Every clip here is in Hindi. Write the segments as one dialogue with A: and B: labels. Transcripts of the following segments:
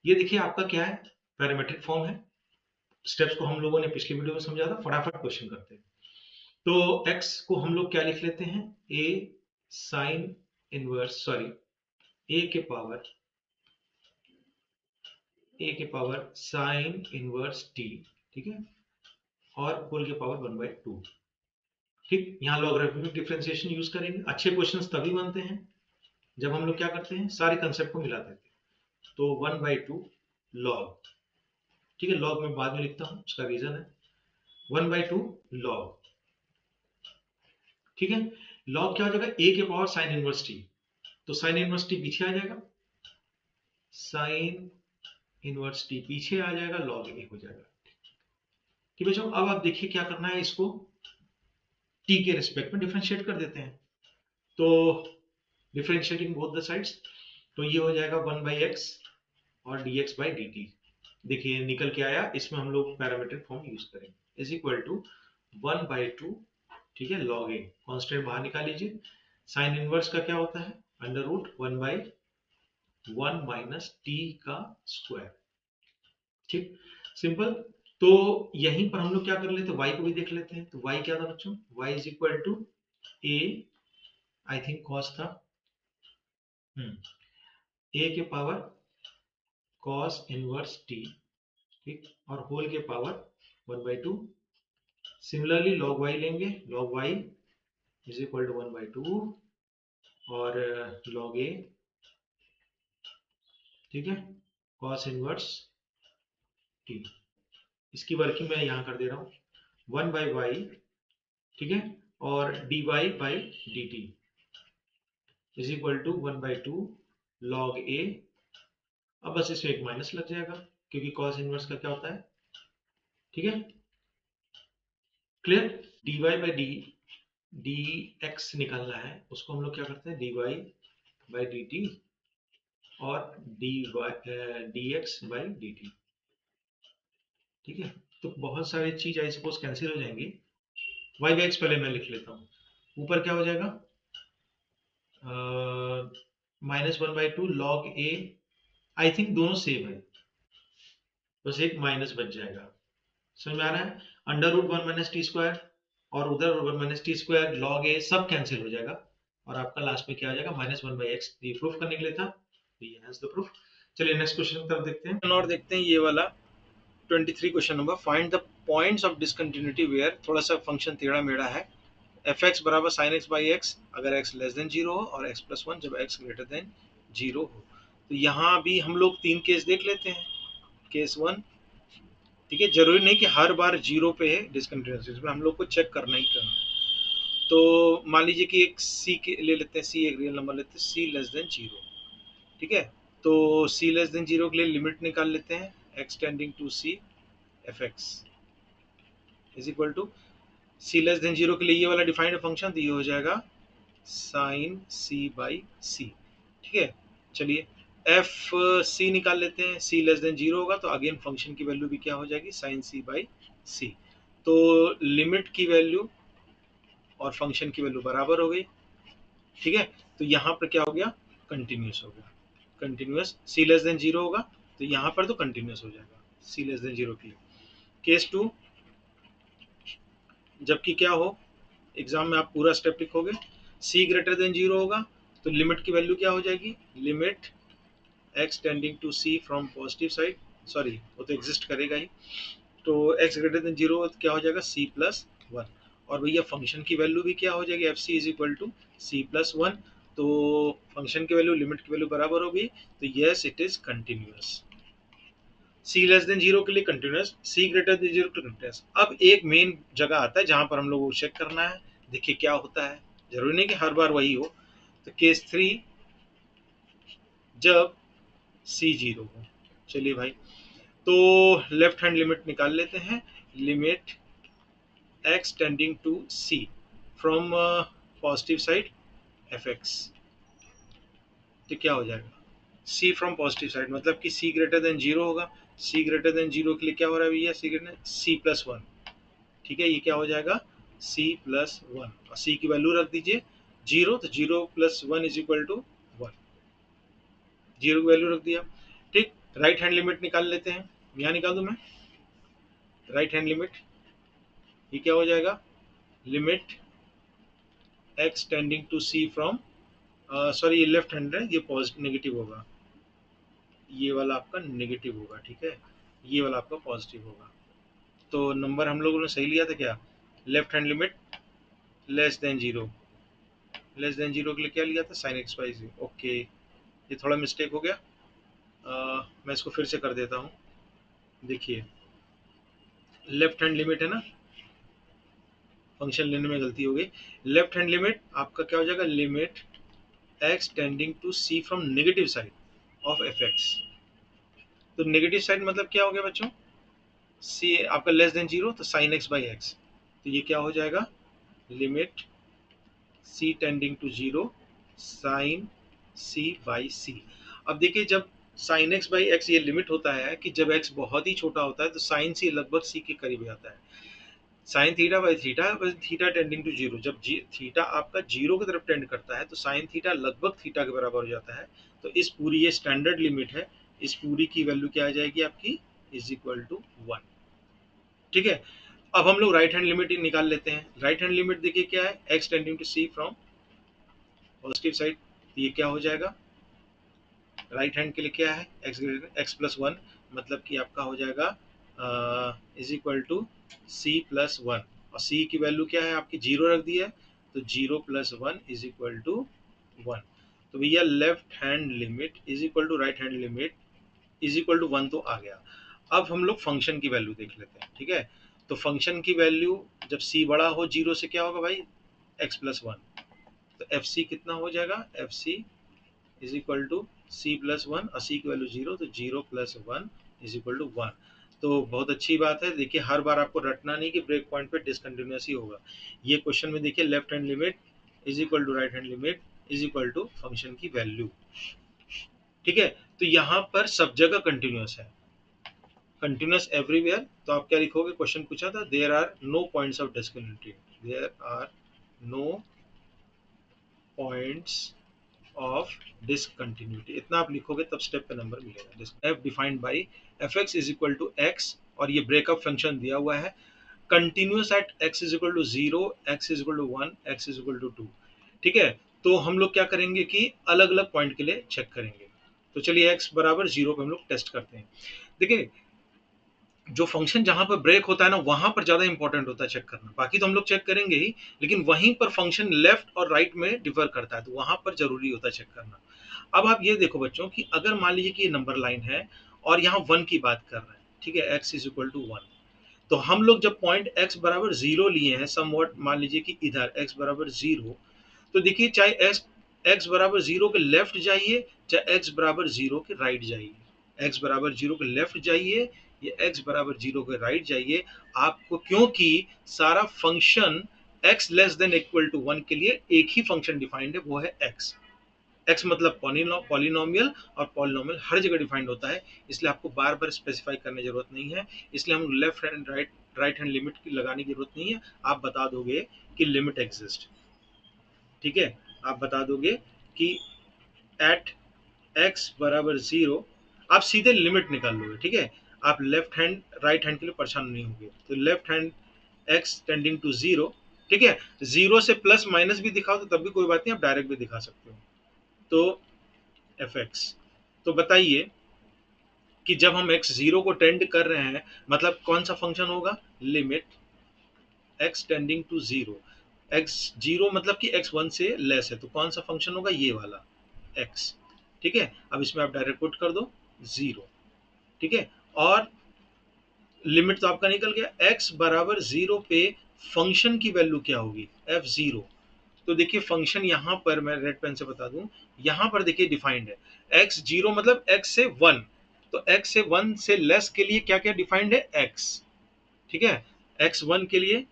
A: ये देखिए आपका क्या है, पैरामीट्रिक फॉर्म है। स्टेप्स को हम लोगों ने पिछली वीडियो में समझा था, फटाफट क्वेश्चन करते हैं। तो x को हम लोग क्या लिख लेते हैं, a sine inverse, sorry a के पावर साइन इनवर्स t, ठीक है, और होल के पावर 1/2। ठीक, यहाँ लॉगरिथमिक डिफरेंशिएशन यूज करेंगे। अच्छे क्वेश्चंस तभी बनते हैं जब हम लोग क्या करते हैं, सारे कंसेप्ट को मिला देते हैं। तो 1/2 लॉग, ठीक है, लॉग में बाद में लिखता हूँ, उसका रीजन है 1/2 लॉग, ठीक है। लॉग क्या हो जाएगा, a के पावर साइन इनवर्स t, तो साइन इनवर्स t पीछे आ जाएगा, साइन इनवर्स t पीछे आ जाएगा, लॉग a हो जाएगा। ठीक है बच्चों, अब आप देखिए क्या करना है, इसको t के रिस्पेक्ट में डिफरेंशिएट कर देते हैं। तो डिफरेंशिएटिंग बोथ द साइड्स, तो ये हो जाएगा 1/x और dx/dt। देखिए निकल के आया, इसमें हम लोग पैरामीट्रिक फॉर्म यूज करेंगे, इज इक्वल टू 1/2, ठीक है, लॉग ए, कांस्टेंट बाहर निकाल लीजिए। साइन इनवर्स का क्या होता है, अंडर रूट 1/1 माइनस टी का स्क्वायर। ठीक, सिंपल। तो यहीं पर हम लोग क्या कर लेते हैं, y को भी देख लेते हैं। तो y क्या था बच्चों, y is equal to a, I think cos था, a के पावर cos इनवर्स t, ठीक, और होल के पावर 1/2। सिमिलरली log y लेंगे, log y is equal to 1/2 और log a, ठीक है, cos इनवर्स t। इसकी वर्किंग मैं यहाँ कर दे रहा हूँ, 1/y, ठीक है, और dy/dt is equal to 1/2 log a। अब बस इसमें एक माइनस लग जाएगा क्योंकि cos इनवर्स का क्या होता है, ठीक है, क्लियर। dx निकालना है, उसको हम लोग क्या करते हैं, dy/dt और dx/dt, ठीक है। तो बहुत सारी चीज आई सपोज कैंसिल हो जाएंगी। y/x पहले मैं लिख लेता हूँ, ऊपर क्या हो जाएगा, -1/2 log a, आई थिंक दोनों सेम है, बस एक माइनस बच जाएगा। समझ में आ रहा है, under root 1 minus t square और उधर 1 minus t square log a सब कैंसिल हो जाएगा, और आपका लास्ट में क्या आ जाएगा, -1/x। ये प्रूफ करने के लिए था, हैज द प्रूफ। चलिए नेक्स्ट क्वेश्चन की तरफ देखते हैं, और देखते हैं ये वाला 23 question number, find the points of discontinuity where, थोड़ा सा फंक्शन टेढ़ा मेढ़ा है। fx बराबर sin x बाई एक्स अगर x लेस देन 0 हो, और x प्लस 1 जब x ग्रेटर देन 0 हो। तो यहाँ भी हम लोग 3 केस देख लेते हैं। केस 1, ठीक है, जरूरी नहीं कि हर बार 0 पे है डिसकंटिन्यूटी, इसमें हम लोग को चेक करना ही करना है। तो मान लीजिए कि एक c के ले लेते हैं, c एक रियल नंबर लेते हैं, c लेस देन 0, ठीक है। तो c लेस देन 0 के लिए लिमिट निकाल लेते हैं, x tending to c fx is equal to c less than 0 के लिए ये वाला डिफाइंड फंक्शन, तो ये हो जाएगा साइन c बाई c, ठीक है। चलिए एफ सी निकाल लेते हैं, c लेस देन 0 होगा तो अगेन फंक्शन की वैल्यू भी क्या हो जाएगी, साइन c बाई c। तो लिमिट की वैल्यू और फंक्शन की वैल्यू बराबर हो गई, ठीक है। तो यहाँ पर क्या हो गया, कंटिन्यूस हो गया, कंटिन्यूस। c लेस देन 0 होगा तो यहाँ पर तो कंटिन्यूस हो जाएगा c लेस देन 0 के लिए। केस 2, जबकि क्या हो, एग्जाम में आप पूरा स्टेप लिखोगे, c ग्रेटर देन 0 होगा तो लिमिट की वैल्यू क्या हो जाएगी, limit x tending to c from positive side, sorry वो तो एग्जिस्ट करेगा ही, तो x ग्रेटर देन 0 क्या हो जाएगा, c प्लस 1। और भैया फंक्शन की वैल्यू भी क्या हो जाएगी, f C is equal to c plus 1। तो फंक्शन की वैल्यू लिमिट की वैल्यू बराबर होगी, तो yes it is continuous. c less than 0 के लिए कंटिन्यूअस, c ग्रेटर देन 0 के लिए कंटिन्यूअस। अब एक मेन जगह आता है जहां पर हम लोगों को चेक करना है, देखिए क्या होता है, जरूरी नहीं कि हर बार वही हो। तो केस 3, जब c 0 हो, चलिए भाई, तो लेफ्ट हैंड लिमिट निकाल लेते हैं, limit x tending to c from positive side fx, तो क्या हो जाएगा, c फ्रॉम पॉजिटिव साइड मतलब कि c ग्रेटर देन 0 होगा, c ग्रेटर देन 0 के लिए क्या हो रहा है भैया, c ग्रेटर c प्लस 1, ठीक है, ये क्या हो जाएगा, c प्लस 1, और c की वैल्यू रख दीजिए 0, तो 0 प्लस 1 इज इक्वल टू 1, 0 की वैल्यू रख दिया, ठीक।
B: राइट हैंड लिमिट निकाल लेते हैं, यहाँ निकाल दूं मैं राइट हैंड लिमिट। ये क्या हो जाएगा, limit x tending to C from, sorry ये लेफ्ट हैंड है, ये पॉजिटिव नेगेटिव होगा, ये वाला आपका नेगेटिव होगा, ठीक है, ये वाला आपका पॉजिटिव होगा। तो नंबर हम लोगों ने सही लिया था क्या, left hand limit less than zero, less than zero के लिए क्या लिया था, sine x by g. Okay, ये थोड़ा मिस्टेक हो गया, मैं इसको फिर से कर देता हूँ। देखिए लेफ्ट हैंड लिमिट है ना, फंक्शन लेने में गलती हो गई। लेफ्ट हैंड लिमिट आपका क्या हो जाएगा, limit x tending to C from negative side of F X. तो नेगेटिव साइड मतलब क्या हो गया बच्चों, सी आपका लेस देन जीरो, तो साइन एक्स बाई एक्स। तो ये क्या हो जाएगा, limit C tending to zero sine C by C. अब देखिए जब साइन एक्स बाई एक्स ये लिमिट होता है कि जब एक्स बहुत ही छोटा होता है तो साइन सी लगभग सी के करीब आता है। Sine theta by theta, theta tending to zero, जब थीटा आपका जीरो की तरफ टेंड करता है तो साइन थीटा लगभग थीटा के बराबर हो जाता है। तो इस पूरी ये स्टैंडर्ड लिमिट है, इस पूरी की वैल्यू क्या आ जाएगी आपकी, इज इक्वल टू 1, ठीक है। अब हम लोग राइट हैंड लिमिट निकाल लेते हैं। राइट हैंड लिमिट देखिए क्या है, x tending to C from positive side, तो ये क्या हो जाएगा, राइट हैंड के लिए क्या है, x greater x plus one, मतलब कि आपका हो जाएगा is equal to C plus one, और सी की वैल्यू क्या है आपकी, जीरो रख दी है, तो zero plus one is equal to one. तो भैया left hand limit is equal to right hand limit is equal to one तो आ गया। अब हम लोग फंक्शन की वैल्यू देख लेते हैं, ठीक है। तो फंक्शन की वैल्यू जब सी बड़ा हो जीरो से क्या होगा भाई, एक्स प्लस वन, तो एफ सी कितना हो जाएगा, F C is equal to C plus one, और सी की वैल्यू जीरो, तो zero plus one is equal to one. तो बहुत अच्छी बात है, देखिए हर बार आपको रटना नहीं कि ब्रेक पॉइंट पे डिसकंटिन्यूस ही होगा। ये क्वेश्चन में देखिए left hand limit is equal to right hand limit is equal to function की वैल्यू, ठीक है। तो यहाँ पर सब जगह कंटिन्यूस है, कंटिन्यूस एवरीवेयर। तो आप क्या लिखोगे, क्वेश्चन पूछा था there are no points of discontinuity, there are no points of discontinuity, इतना आप लिखोगे तब स्टेप पे नंबर मिलेगा। F defined by f x is equal to x, और ये ब्रेकअप फंक्शन दिया हुआ है, continuous at x is equal to zero, x is equal to one, x is equal to two, ठीक है। तो हम लोग क्या करेंगे कि अलग अलग पॉइंट के लिए चेक करेंगे। तो चलिए एक्स बराबर जीरो पे हम लोग टेस्ट करते हैं। देखिए जो फंक्शन जहां पर ब्रेक होता है ना वहां पर ज्यादा इंपॉर्टेंट होता है चेक करना, बाकी तो हम लोग चेक करेंगे ही, लेकिन वहीं पर फंक्शन लेफ्ट और राइट में डिफर करता है तो वहां पर जरूरी होता है चेक करना। अब आप ये देखो बच्चों कि अगर मान लीजिए कि ये नंबर लाइन है और यहाँ वन की बात कर रहे हैं, ठीक है, x is equal to one, तो हम लोग जब पॉइंट एक्स बराबर जीरो लिए हैं समवॉट, मान लीजिए कि इधर एक्स बराबर जीरो, तो देखिए चाहे एक्स एक्स बराबर जीरो के लेफ्ट जाइए, चाहे एक्स बराबर जीरो के राइट जाइए, एक्स बराबर जीरो के लेफ्ट जाइए या एक्स बराबर जीरो के राइट जाइए, आपको क्योंकि सारा function x less than equal to one के लिए एक ही फंक्शन डिफाइंड है, वो है एक्स। एक्स मतलब पॉलिनोमियल, और पॉलिनोमियल हर जगह डिफाइंड होता है, इसलिए आपको बार बार स्पेसिफाई करने की जरूरत नहीं है। इसलिए हम left hand right hand limit की लगाने की जरूरत नहीं है, आप बता दोगे कि लिमिट एग्जिस्ट, ठीक है। आप बता दोगे कि एट एक्स बराबर जीरो, आप सीधे लिमिट निकाल लोगे, ठीक है। आप लेफ्ट हैंड राइट हैंड के लिए परेशान नहीं होंगे। तो left hand x tending to zero, ठीक है, जीरो से प्लस माइनस भी दिखाओ तो तब भी कोई बात नहीं, आप डायरेक्ट भी दिखा सकते हो। तो एफ एक्स, तो बताइए कि जब हम एक्स जीरो को टेंड कर रहे हैं मतलब कौन सा फंक्शन होगा, limit x tending to zero, x zero मतलब कि एक्स वन से लेस है, तो कौन सा फंक्शन होगा, ये वाला एक्स, ठीक है। अब इसमें आप डायरेक्ट पुट कर दो जीरो, ठीक है। और लिमिट तो आपका निकल गया, एक्स बराबर जीरो पे फंक्शन की वैल्यू क्या होगी, एफ जीरो। तो देखिए फंक्शन यहाँ पर मैं रेड पेन से बता दूं, यहाँ पर देखिए डिफाइंड है, एक्स जीरो मतलब एक्स से वन, तो एक्स से वन से लेस के लिए क्या क्या डिफाइंड है, एक्स, ठीक है। एक्स वन के लिए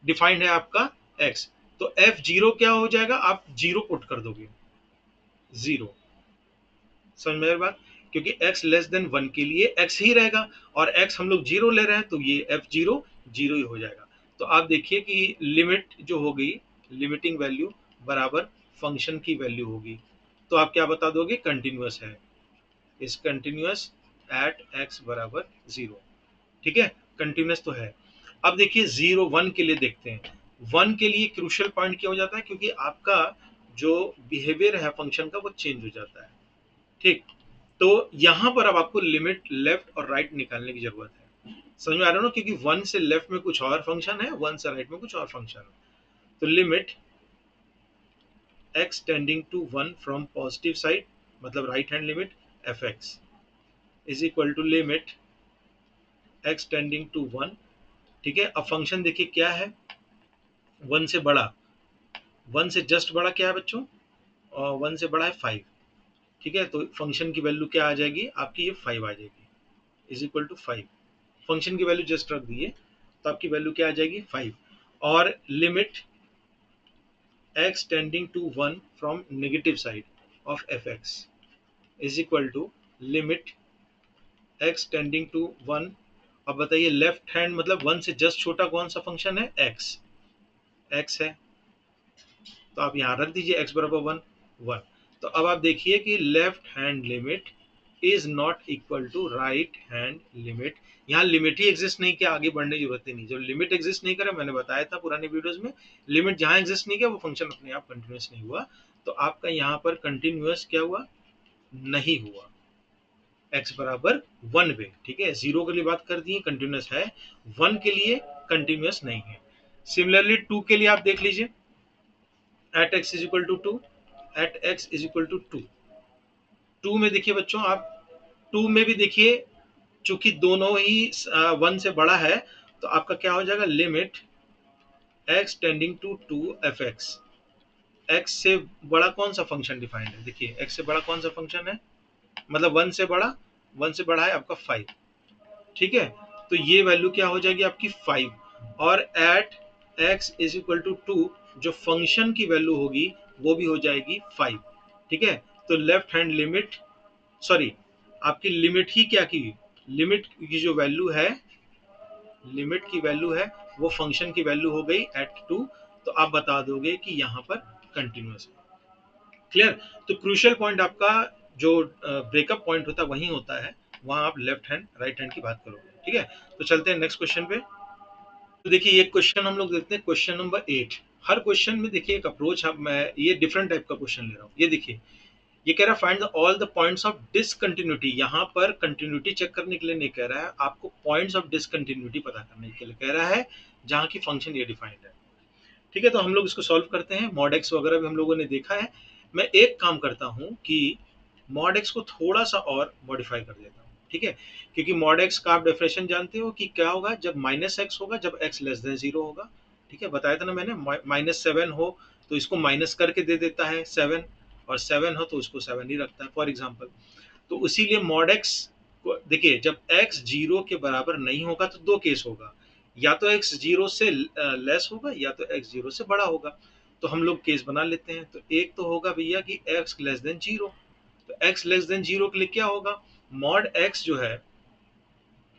B: डिफाइंड है आपका एक्स, तो एफ जीरो क्या हो जाएगा, आप जीरो पुट कर दोगे, जीरो, समझ में बात, क्योंकि x लेस देन वन के लिए x ही रहेगा, और x हम लोग जीरो ले रहे हैं तो ये एफ जीरो जीरो ही हो जाएगा। तो आप देखिए कि लिमिट जो होगी, लिमिटिंग वैल्यू बराबर फंक्शन की वैल्यू होगी, तो आप क्या बता दोगे, कंटिन्यूअस है, इज कंटिन्यूअस एट x बराबर 0। ठीक है, कंटिन्यूअस तो है। अब देखिए 0 1 के लिए देखते हैं। 1 के लिए क्रूशियल पॉइंट क्या हो जाता है, क्योंकि आपका जो बिहेवियर है फंक्शन का वो चेंज हो जाता है। ठीक, तो यहां पर अब आपको लिमिट लेफ्ट और राइट निकालने की जरूरत है। समझ में आ रहा है ना, क्योंकि 1 से लेफ्ट में कुछ और फंक्शन है, 1 से राइट में कुछ और फंक्शन है। तो limit x tending to 1 from positive side, मतलब right hand limit F x is equal to limit x tending to 1। ठीक है, अब फंक्शन देखिए क्या है, 1 से बड़ा, 1 से जस्ट बड़ा क्या है बच्चों, और 1 से बड़ा है 5। ठीक है, तो फंक्शन की वैल्यू क्या आ जाएगी आपकी, ये 5 आ जाएगी, इज इक्वल टू 5। फंक्शन की वैल्यू जस्ट रख दिए तो आपकी वैल्यू क्या आ जाएगी 5। और limit x tending to 1 from negative side of F x is equal to limit x tending to 1। अब बताइए लेफ्ट हैंड मतलब 1 से जस्ट छोटा कौन सा फंक्शन है, x है, तो आप यहां रख दीजिए x बराबर 1 1। तो अब आप देखिए कि left hand limit is not equal to right hand limit. यहाँ लिमिट ही एग्जिस्ट नहीं किया, आगे बढ़ने की जरूरत ही नहीं। जब लिमिट एग्जिस्ट नहीं करे, मैंने बताया था पुराने वीडियोस में, लिमिट जहां एग्जिस्ट नहीं किया वो फंक्शन अपने आप कंटिन्यूअस नहीं हुआ। तो आपका यहाँ पर कंटिन्यूअस क्या हुआ, नहीं हुआ, x बराबर 1 पे। ठीक है, 0 के लिए बात कर दी कंटिन्यूअस है, 1 के लिए कंटिन्यूअस नहीं है। सिमिलरली 2 के लिए आप देख लीजिए, at x is equal to 2, at x is equal to 2। 2 में देखिए बच्चों आप, 2 में भी देखिए चूंकि दोनों ही 1 से बड़ा है, तो आपका क्या हो जाएगा, limit x tending to 2 f x. x से बड़ा कौन सा फंक्शन डिफाइंड है, देखिए x से बड़ा कौन सा फंक्शन है, मतलब 1 से बड़ा, 1 से बड़ा है आपका 5। ठीक है, तो ये वैल्यू क्या हो जाएगी आपकी 5। और at x is equal to 2 जो फंक्शन की वैल्यू होगी वो भी हो जाएगी 5। ठीक है, तो लेफ्ट हैंड लिमिट, सॉरी आपकी लिमिट ही क्या की, लिमिट की जो वैल्यू है, लिमिट की वैल्यू है वो फंक्शन की वैल्यू हो गई एट 2। तो आप बता दोगे कि यहाँ पर कंटिन्यूअस है। क्लियर, तो क्रूशियल पॉइंट आपका जो ब्रेकअप पॉइंट होता है वही होता है, वहां आप लेफ्ट हैंड राइट हैंड की बात करोगे। ठीक है, तो चलते हैं नेक्स्ट क्वेश्चन पे। तो देखिए ये क्वेश्चन हम लोग देखते हैं, क्वेश्चन नंबर 8। हर क्वेश्चन में देखिए एक अप्रोच, अब मैं ये डिफरेंट टाइप का क्वेश्चन ले रहा हूँ। ये देखिए, ये कह रहा है find all the points of discontinuity. यहाँ पर कंटिन्यूटी चेक करने के लिए नहीं कह रहा है, आपको पॉइंट्स ऑफ डिसकंटिन्यूटी पता करने के लिए कह रहा है, जहाँ की फंक्शन ये डिफाइंड है। ठीक है, तो हम लोग इसको सॉल्व करते हैं। मॉड एक्स वगैरह भी हम लोगों ने देखा है। मैं एक काम करता हूँ कि मॉड एक्स को थोड़ा सा और मॉडिफाई कर देता हूँ। ठीक है, क्योंकि मॉड एक्स का आप डेफिनेशन जानते हो कि क्या होगा, जब माइनस एक्स होगा, जब एक्स लेस देन 0 होगा। ठीक है, बताया था ना मैंने, -7 हो तो इसको माइनस करके दे देता है 7, और 7 हो तो उसको 7 ही रखता है फॉर एग्जाम्पल। तो इसीलिए मॉड एक्स को देखिए, जब एक्स 0 के बराबर नहीं होगा तो दो केस होगा, या तो एक्स 0 से लेस होगा, या तो एक्स 0 से बड़ा होगा। तो हम लोग केस बना लेते हैं। तो एक तो होगा भैया कि एक्स लेस देन 0। तो एक्स लेस देन 0 के लिए क्या होगा, मॉड एक्स जो है,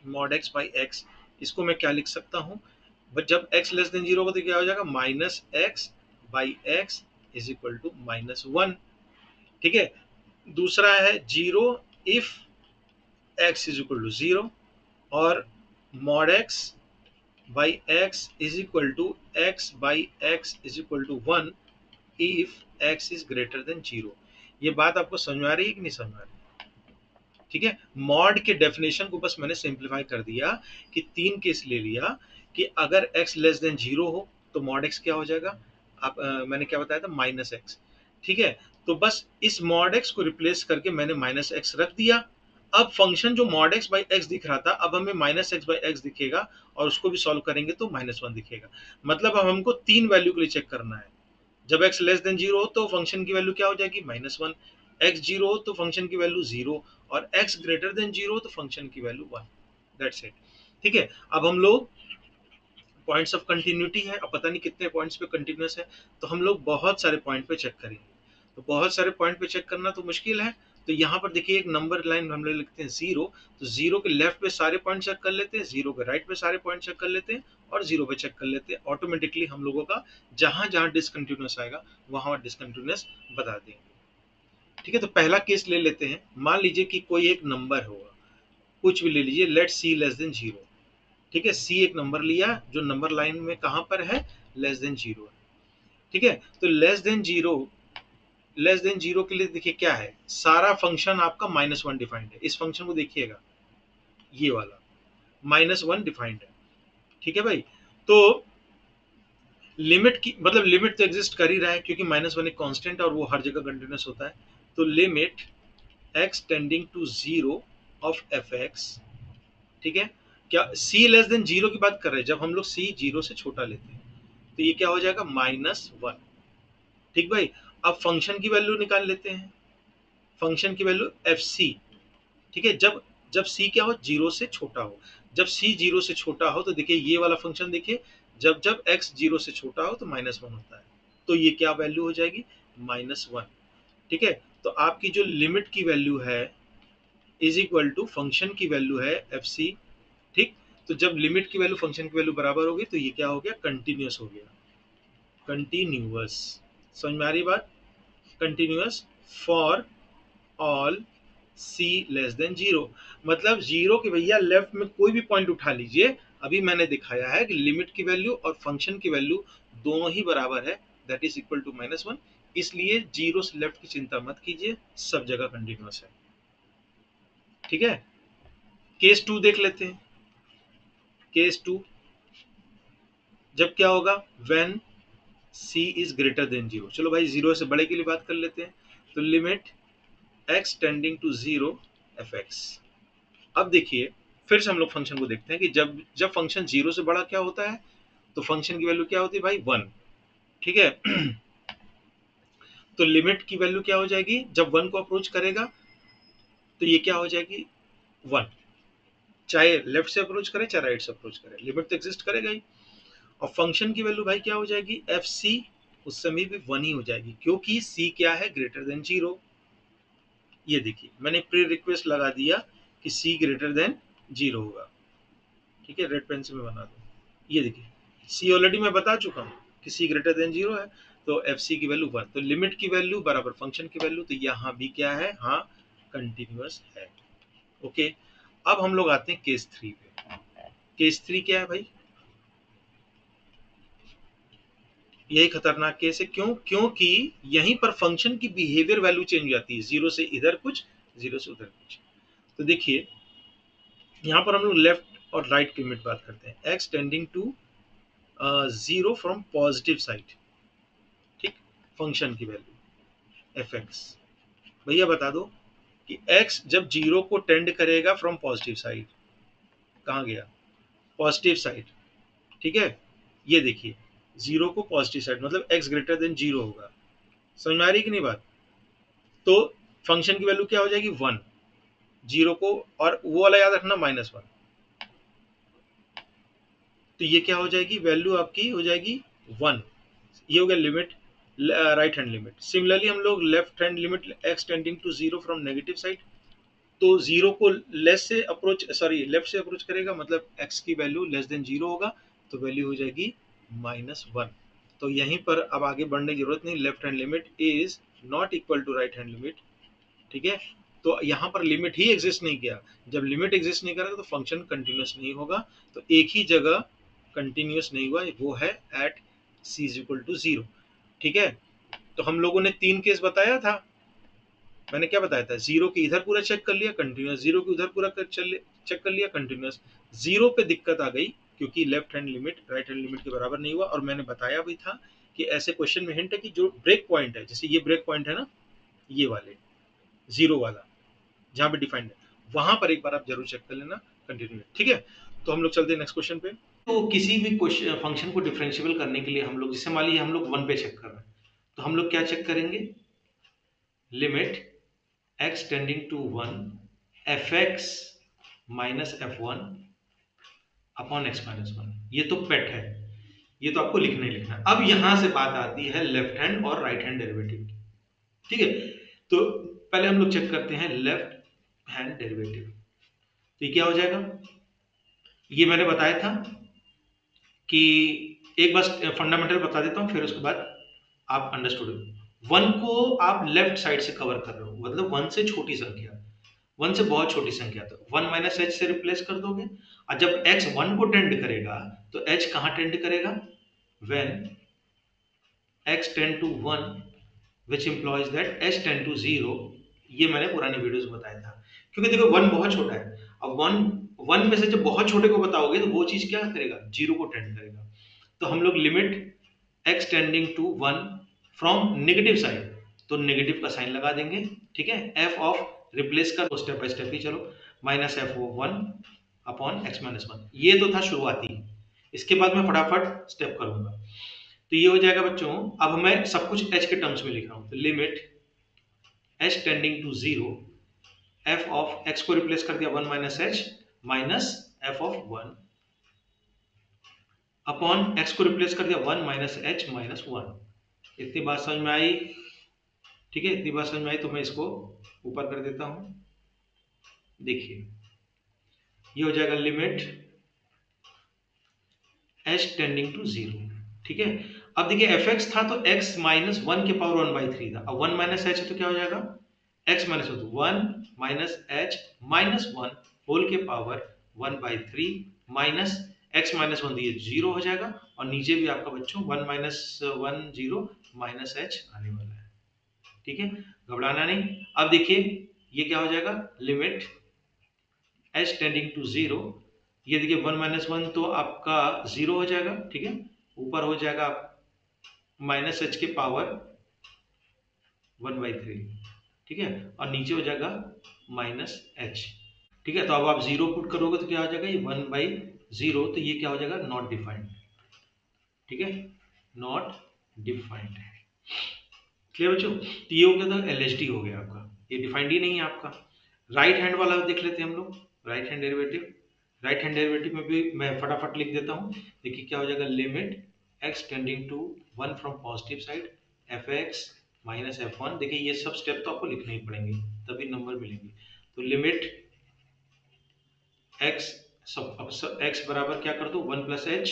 B: मॉड एक्स बाई एक्स, इसको मैं क्या लिख सकता हूँ, बट जब एक्स लेस देन 0 होगा तो क्या हो जाएगा, minus x by x is equal to -1। ठीक है, दूसरा है 0 if x is equal to 0, और mod x by x is equal to x by x is equal to 1 if x is greater than 0। ये बात आपको समझ में आ रही है कि नहीं समझ में आ रही है? ठीक है, मॉड के डेफिनेशन को बस मैंने सिंप्लीफाई कर दिया कि 3 केस ले लिया, कि अगर x लेस देन 0 हो तो मॉड x क्या हो जाएगा, आप मैंने क्या बताया था, -x। ठीक है, तो बस इस मॉड x को रिप्लेस करके मैंने -x रख दिया। अब फंक्शन जो मॉड x बाई x दिख रहा था, अब हमें -x बाई x दिखेगा, और उसको भी सॉल्व करेंगे तो -1 दिखेगा। मतलब अब हमको 3 वैल्यू के लिए चेक करना है। जब x लेस देन 0 हो तो फंक्शन की वैल्यू क्या हो जाएगी, -1। x 0 हो तो फंक्शन की वैल्यू 0, और x ग्रेटर देन 0 हो तो फंक्शन की वैल्यू 1। That's it. ठीक है, अब हम लोग पॉइंट्स ऑफ कंटिन्यूटी है, अब पता नहीं कितने पॉइंट्स पे कंटिन्यूअस है, तो हम लोग बहुत सारे पॉइंट पे चेक करेंगे। तो बहुत सारे पॉइंट पे चेक करना तो मुश्किल है। तो यहाँ पर देखिए एक नंबर लाइन हम लोग लिखते हैं 0, तो 0 के लेफ्ट पे सारे पॉइंट चेक कर लेते हैं, 0 के राइट पे सारे पॉइंट चेक कर लेते हैं, और 0 पे चेक कर लेते हैं। ऑटोमेटिकली हम लोगों का जहां जहां डिसकंटिन्यूअस आएगा वहां डिसकंटिन्यूअस बता देंगे। ठीक है, तो पहला केस ले लेते हैं। मान लीजिए कि कोई एक नंबर होगा, कुछ भी ले लीजिए, let see less than zero. ठीक है, सी एक नंबर लिया जो नंबर लाइन में कहां पर है, लेस देन जीरो है। ठीक है, तो लेस देन जीरो के लिए देखिए क्या है, सारा फंक्शन आपका -1 डिफाइंड है। इस फंक्शन को देखिएगा, ये वाला -1 डिफाइंड है। ठीक है भाई, तो लिमिट की मतलब लिमिट तो एग्जिस्ट कर ही रहा है, क्योंकि -1 एक कांस्टेंट है और वो हर जगह कंटिन्यूस होता है। तो limit x tending to zero of F x, ठीक है, क्या c लेस देन जीरो की बात कर रहे हैं, जब हम लोग c जीरो से छोटा लेते हैं तो ये क्या हो जाएगा, -1। ठीक भाई, अब फंक्शन की वैल्यू निकाल लेते हैं, फंक्शन की वैल्यू एफ सी। ठीक है, जब जब c क्या हो, जीरो से छोटा हो। जब c जीरो से छोटा हो तो देखिए ये वाला फंक्शन देखिए, जब जब x जीरो से छोटा हो तो -1 होता है, तो ये क्या वैल्यू हो जाएगी, -1। ठीक है, तो आपकी जो लिमिट की वैल्यू है इज इक्वल टू फंक्शन की वैल्यू है एफ सी। ठीक, तो जब लिमिट की वैल्यू फंक्शन की वैल्यू बराबर होगी तो ये क्या हो गया, कंटिन्यूअस हो गया, कंटिन्यूअस। समझ में आ रही बात, continuous for all c less than zero. मतलब जीरो के भैया लेफ्ट में कोई भी पॉइंट उठा लीजिए, अभी मैंने दिखाया है कि लिमिट की वैल्यू और फंक्शन की वैल्यू दोनों ही बराबर है, दैट इज इक्वल टू -1। इसलिए जीरो से लेफ्ट की चिंता मत कीजिए, सब जगह कंटिन्यूअस है। ठीक है, केस टू देख लेते हैं। केस टू, जब क्या होगा, when c is greater than zero. चलो भाई जीरो से बड़े के लिए बात कर लेते हैं, तो limit x tending to zero f x. अब देखिए फिर से हम लोग फंक्शन को देखते हैं कि जब जब फंक्शन जीरो से बड़ा क्या होता है, तो फंक्शन की वैल्यू क्या होती है भाई, 1। ठीक है, तो लिमिट की वैल्यू क्या हो जाएगी, जब 1 को अप्रोच करेगा तो ये क्या हो जाएगी, 1। चाहे लेफ्ट से अप्रोच करे चाहे राइट से अप्रोच करे, लिमिट तो एग्जिस्ट करेगा ही। और फंक्शन की वैल्यू भाई क्या हो जाएगी, एफ सी, उस समय भी 1 ही हो जाएगी, क्योंकि c क्या है, ग्रेटर देन जीरो। ये देखिए मैंने प्री रिक्वेस्ट लगा दिया कि c ग्रेटर देन जीरो होगा। ठीक है, रेड पेन से मैं बना दूं, ये देखिए c ऑलरेडी मैं बता चुका हूँ कि c ग्रेटर देन जीरो है, तो एफ सी की वैल्यू 1, तो लिमिट की वैल्यू बराबर फंक्शन की वैल्यू, तो यहाँ भी क्या है, हाँ कंटिन्यूअस है। ओके, अब हम लोग आते हैं केस थ्री पे। केस थ्री क्या है भाई, यही खतरनाक केस है। क्यों, क्योंकि यहीं पर फंक्शन की बिहेवियर वैल्यू चेंज हो जाती है, जीरो से इधर कुछ, जीरो से उधर कुछ। तो देखिए यहाँ पर हम लोग लेफ्ट और राइट की लिमिट बात करते हैं, x tending to zero from positive side. ठीक, फंक्शन की वैल्यू एफ एक्स, भैया बता दो कि x जब जीरो को टेंड करेगा फ्रॉम पॉजिटिव साइड, कहाँ गया, पॉजिटिव साइड। ठीक है, ये देखिए जीरो को पॉजिटिव साइड मतलब x ग्रेटर देन जीरो होगा। समझ में आ रही कि नहीं बात, तो फंक्शन की वैल्यू क्या हो जाएगी, 1। जीरो को, और वो वाला याद रखना, -1। तो ये क्या हो जाएगी, वैल्यू आपकी हो जाएगी 1। ये हो गया limit, right hand limit. Similarly हम लोग left hand limit, x tending to zero from negative side, तो जीरो को लेस से अप्रोच, सॉरी लेफ्ट से अप्रोच करेगा, मतलब x की वैल्यू लेस देन जीरो होगा, तो वैल्यू हो जाएगी -1। तो यहीं पर अब आगे बढ़ने की जरूरत नहीं, left hand limit is not equal to right hand limit. ठीक है, तो यहाँ पर लिमिट ही एग्जिस्ट नहीं किया, जब लिमिट एग्जिस्ट नहीं करेगा तो फंक्शन कंटिन्यूस नहीं होगा, तो एक ही जगह कंटिन्यूस नहीं हुआ, वो है at c is equal to zero. ठीक है, तो हम लोगों ने 3 केस बताया था, मैंने क्या बताया था, जीरो के इधर पूरा चेक कर लिया कंटिन्यूस, जीरो के उधर पूरा चेक कर लिया कंटिन्यूस। जीरो पे दिक्कत आ गई क्योंकि left hand limit right hand limit के बराबर नहीं हुआ, और मैंने बताया भी था कि ऐसे क्वेश्चन में हिंट है कि जो ब्रेक पॉइंट है, जैसे ये ब्रेक पॉइंट है ना, ये वाले जीरो वाला जहाँ पे डिफाइंड है, वहां पर एक बार आप जरूर चेक कर लेना कंटिन्यू। ठीक है, तो हम लोग चलते हैं नेक्स्ट क्वेश्चन पे। तो किसी भी क्वेश्चन फंक्शन को डिफरेंशिएबल करने के लिए हम लोग, जैसे मान लीजिए हम लोग 1 पे चेक कर रहे हैं, तो हम लोग क्या चेक करेंगे, limit x tending to 1 fx minus f1 upon x minus 1। ये तो पेट है, ये तो आपको लिखना ही लिखना है। अब यहां से बात आती है लेफ्ट हैंड और राइट हैंड डेरिवेटिव। ठीक है, तो पहले हम लोग चेक करते हैं लेफ्ट हैंड डेरिवेटिव, तो ये क्या हो जाएगा, ये मैंने बताया था कि एक बस फंडामेंटल बता देता हूं, फिर उसके बाद आप अंडरस्टूड
A: 1 को आप लेफ्ट साइड से कवर कर रहे हो, मतलब 1 से छोटी संख्या, 1 से बहुत छोटी संख्या, तो 1 माइनस एच से रिप्लेस कर दोगे। और जब x 1 को टेंड करेगा तो h कहाँ टेंड करेगा, when x tend to 1 which implies that h tend to 0। ये मैंने पुरानी वीडियोस में बताया था, क्योंकि देखो 1 बहुत छोटा है। अब 1 में से जब बहुत छोटे को बताओगे तो वो चीज क्या करेगा, 0 को टेंड करेगा। तो हम लोग limit x tending to 1 from negative side, तो नेगेटिव का साइन लगा देंगे, ठीक है। f ऑफ रिप्लेस कर स्टेप बाय स्टेप ही चलो, minus f of 1 upon x minus 1, ये तो था शुरुआती। इसके बाद मैं फटाफट स्टेप करूंगा, तो ये हो जाएगा बच्चों। अब मैं सब कुछ h के टर्म्स में लिख रहा हूं, तो limit h tending to 0, f of x को रिप्लेस कर दिया 1 minus h minus f of 1 upon x को रिप्लेस कर दिया 1 माइनस h माइनस 1। इतनी बात समझ में आई, ठीक है। इतनी बात समझ में आई तो मैं इसको ऊपर कर देता हूं। देखिए ये हो जाएगा लिमिट h टेंडिंग टू 0, ठीक है। अब देखिए fx था तो x माइनस 1 के पावर 1/3 था, अब 1 माइनस h तो क्या हो जाएगा x minus 1 minus h minus 1 whole के पावर 1/3 माइनस x माइनस 1 दिए 0 हो जाएगा, और नीचे भी आपका बच्चों 1 माइनस 1 0 माइनस h आने वाला है, ठीक है। घबराना नहीं। अब देखिए ये क्या हो जाएगा, लिमिट h टेंडिंग टू 0, ये देखिए 1 माइनस 1 तो आपका 0 हो जाएगा, ठीक है। ऊपर हो जाएगा माइनस h के पावर 1/3, ठीक है, और नीचे हो जाएगा माइनस h, ठीक है। तो अब आप 0 पुट करोगे तो क्या हो जाएगा, ये 1/0, तो ये क्या हो जाएगा, नॉट डिफाइंड, ठीक है, नॉट डिफाइंड। क्लियर बच्चों, तो ये हो गया था एलएचडी हो गया आपका, ये डिफाइंड ही नहीं है आपका। राइट हैंड वाला देख लेते हैं हम लोग, right hand derivative. Right hand derivative में भी मैं फटाफट लिख देता हूँ। देखिए क्या हो जाएगा, limit x tending to 1 from positive side fx minus f1। देखिए ये सब स्टेप तो आपको लिखने ही पड़ेंगे तभी नंबर मिलेंगे। तो लिमिट x सब x बराबर क्या कर दो 1 प्लस एच,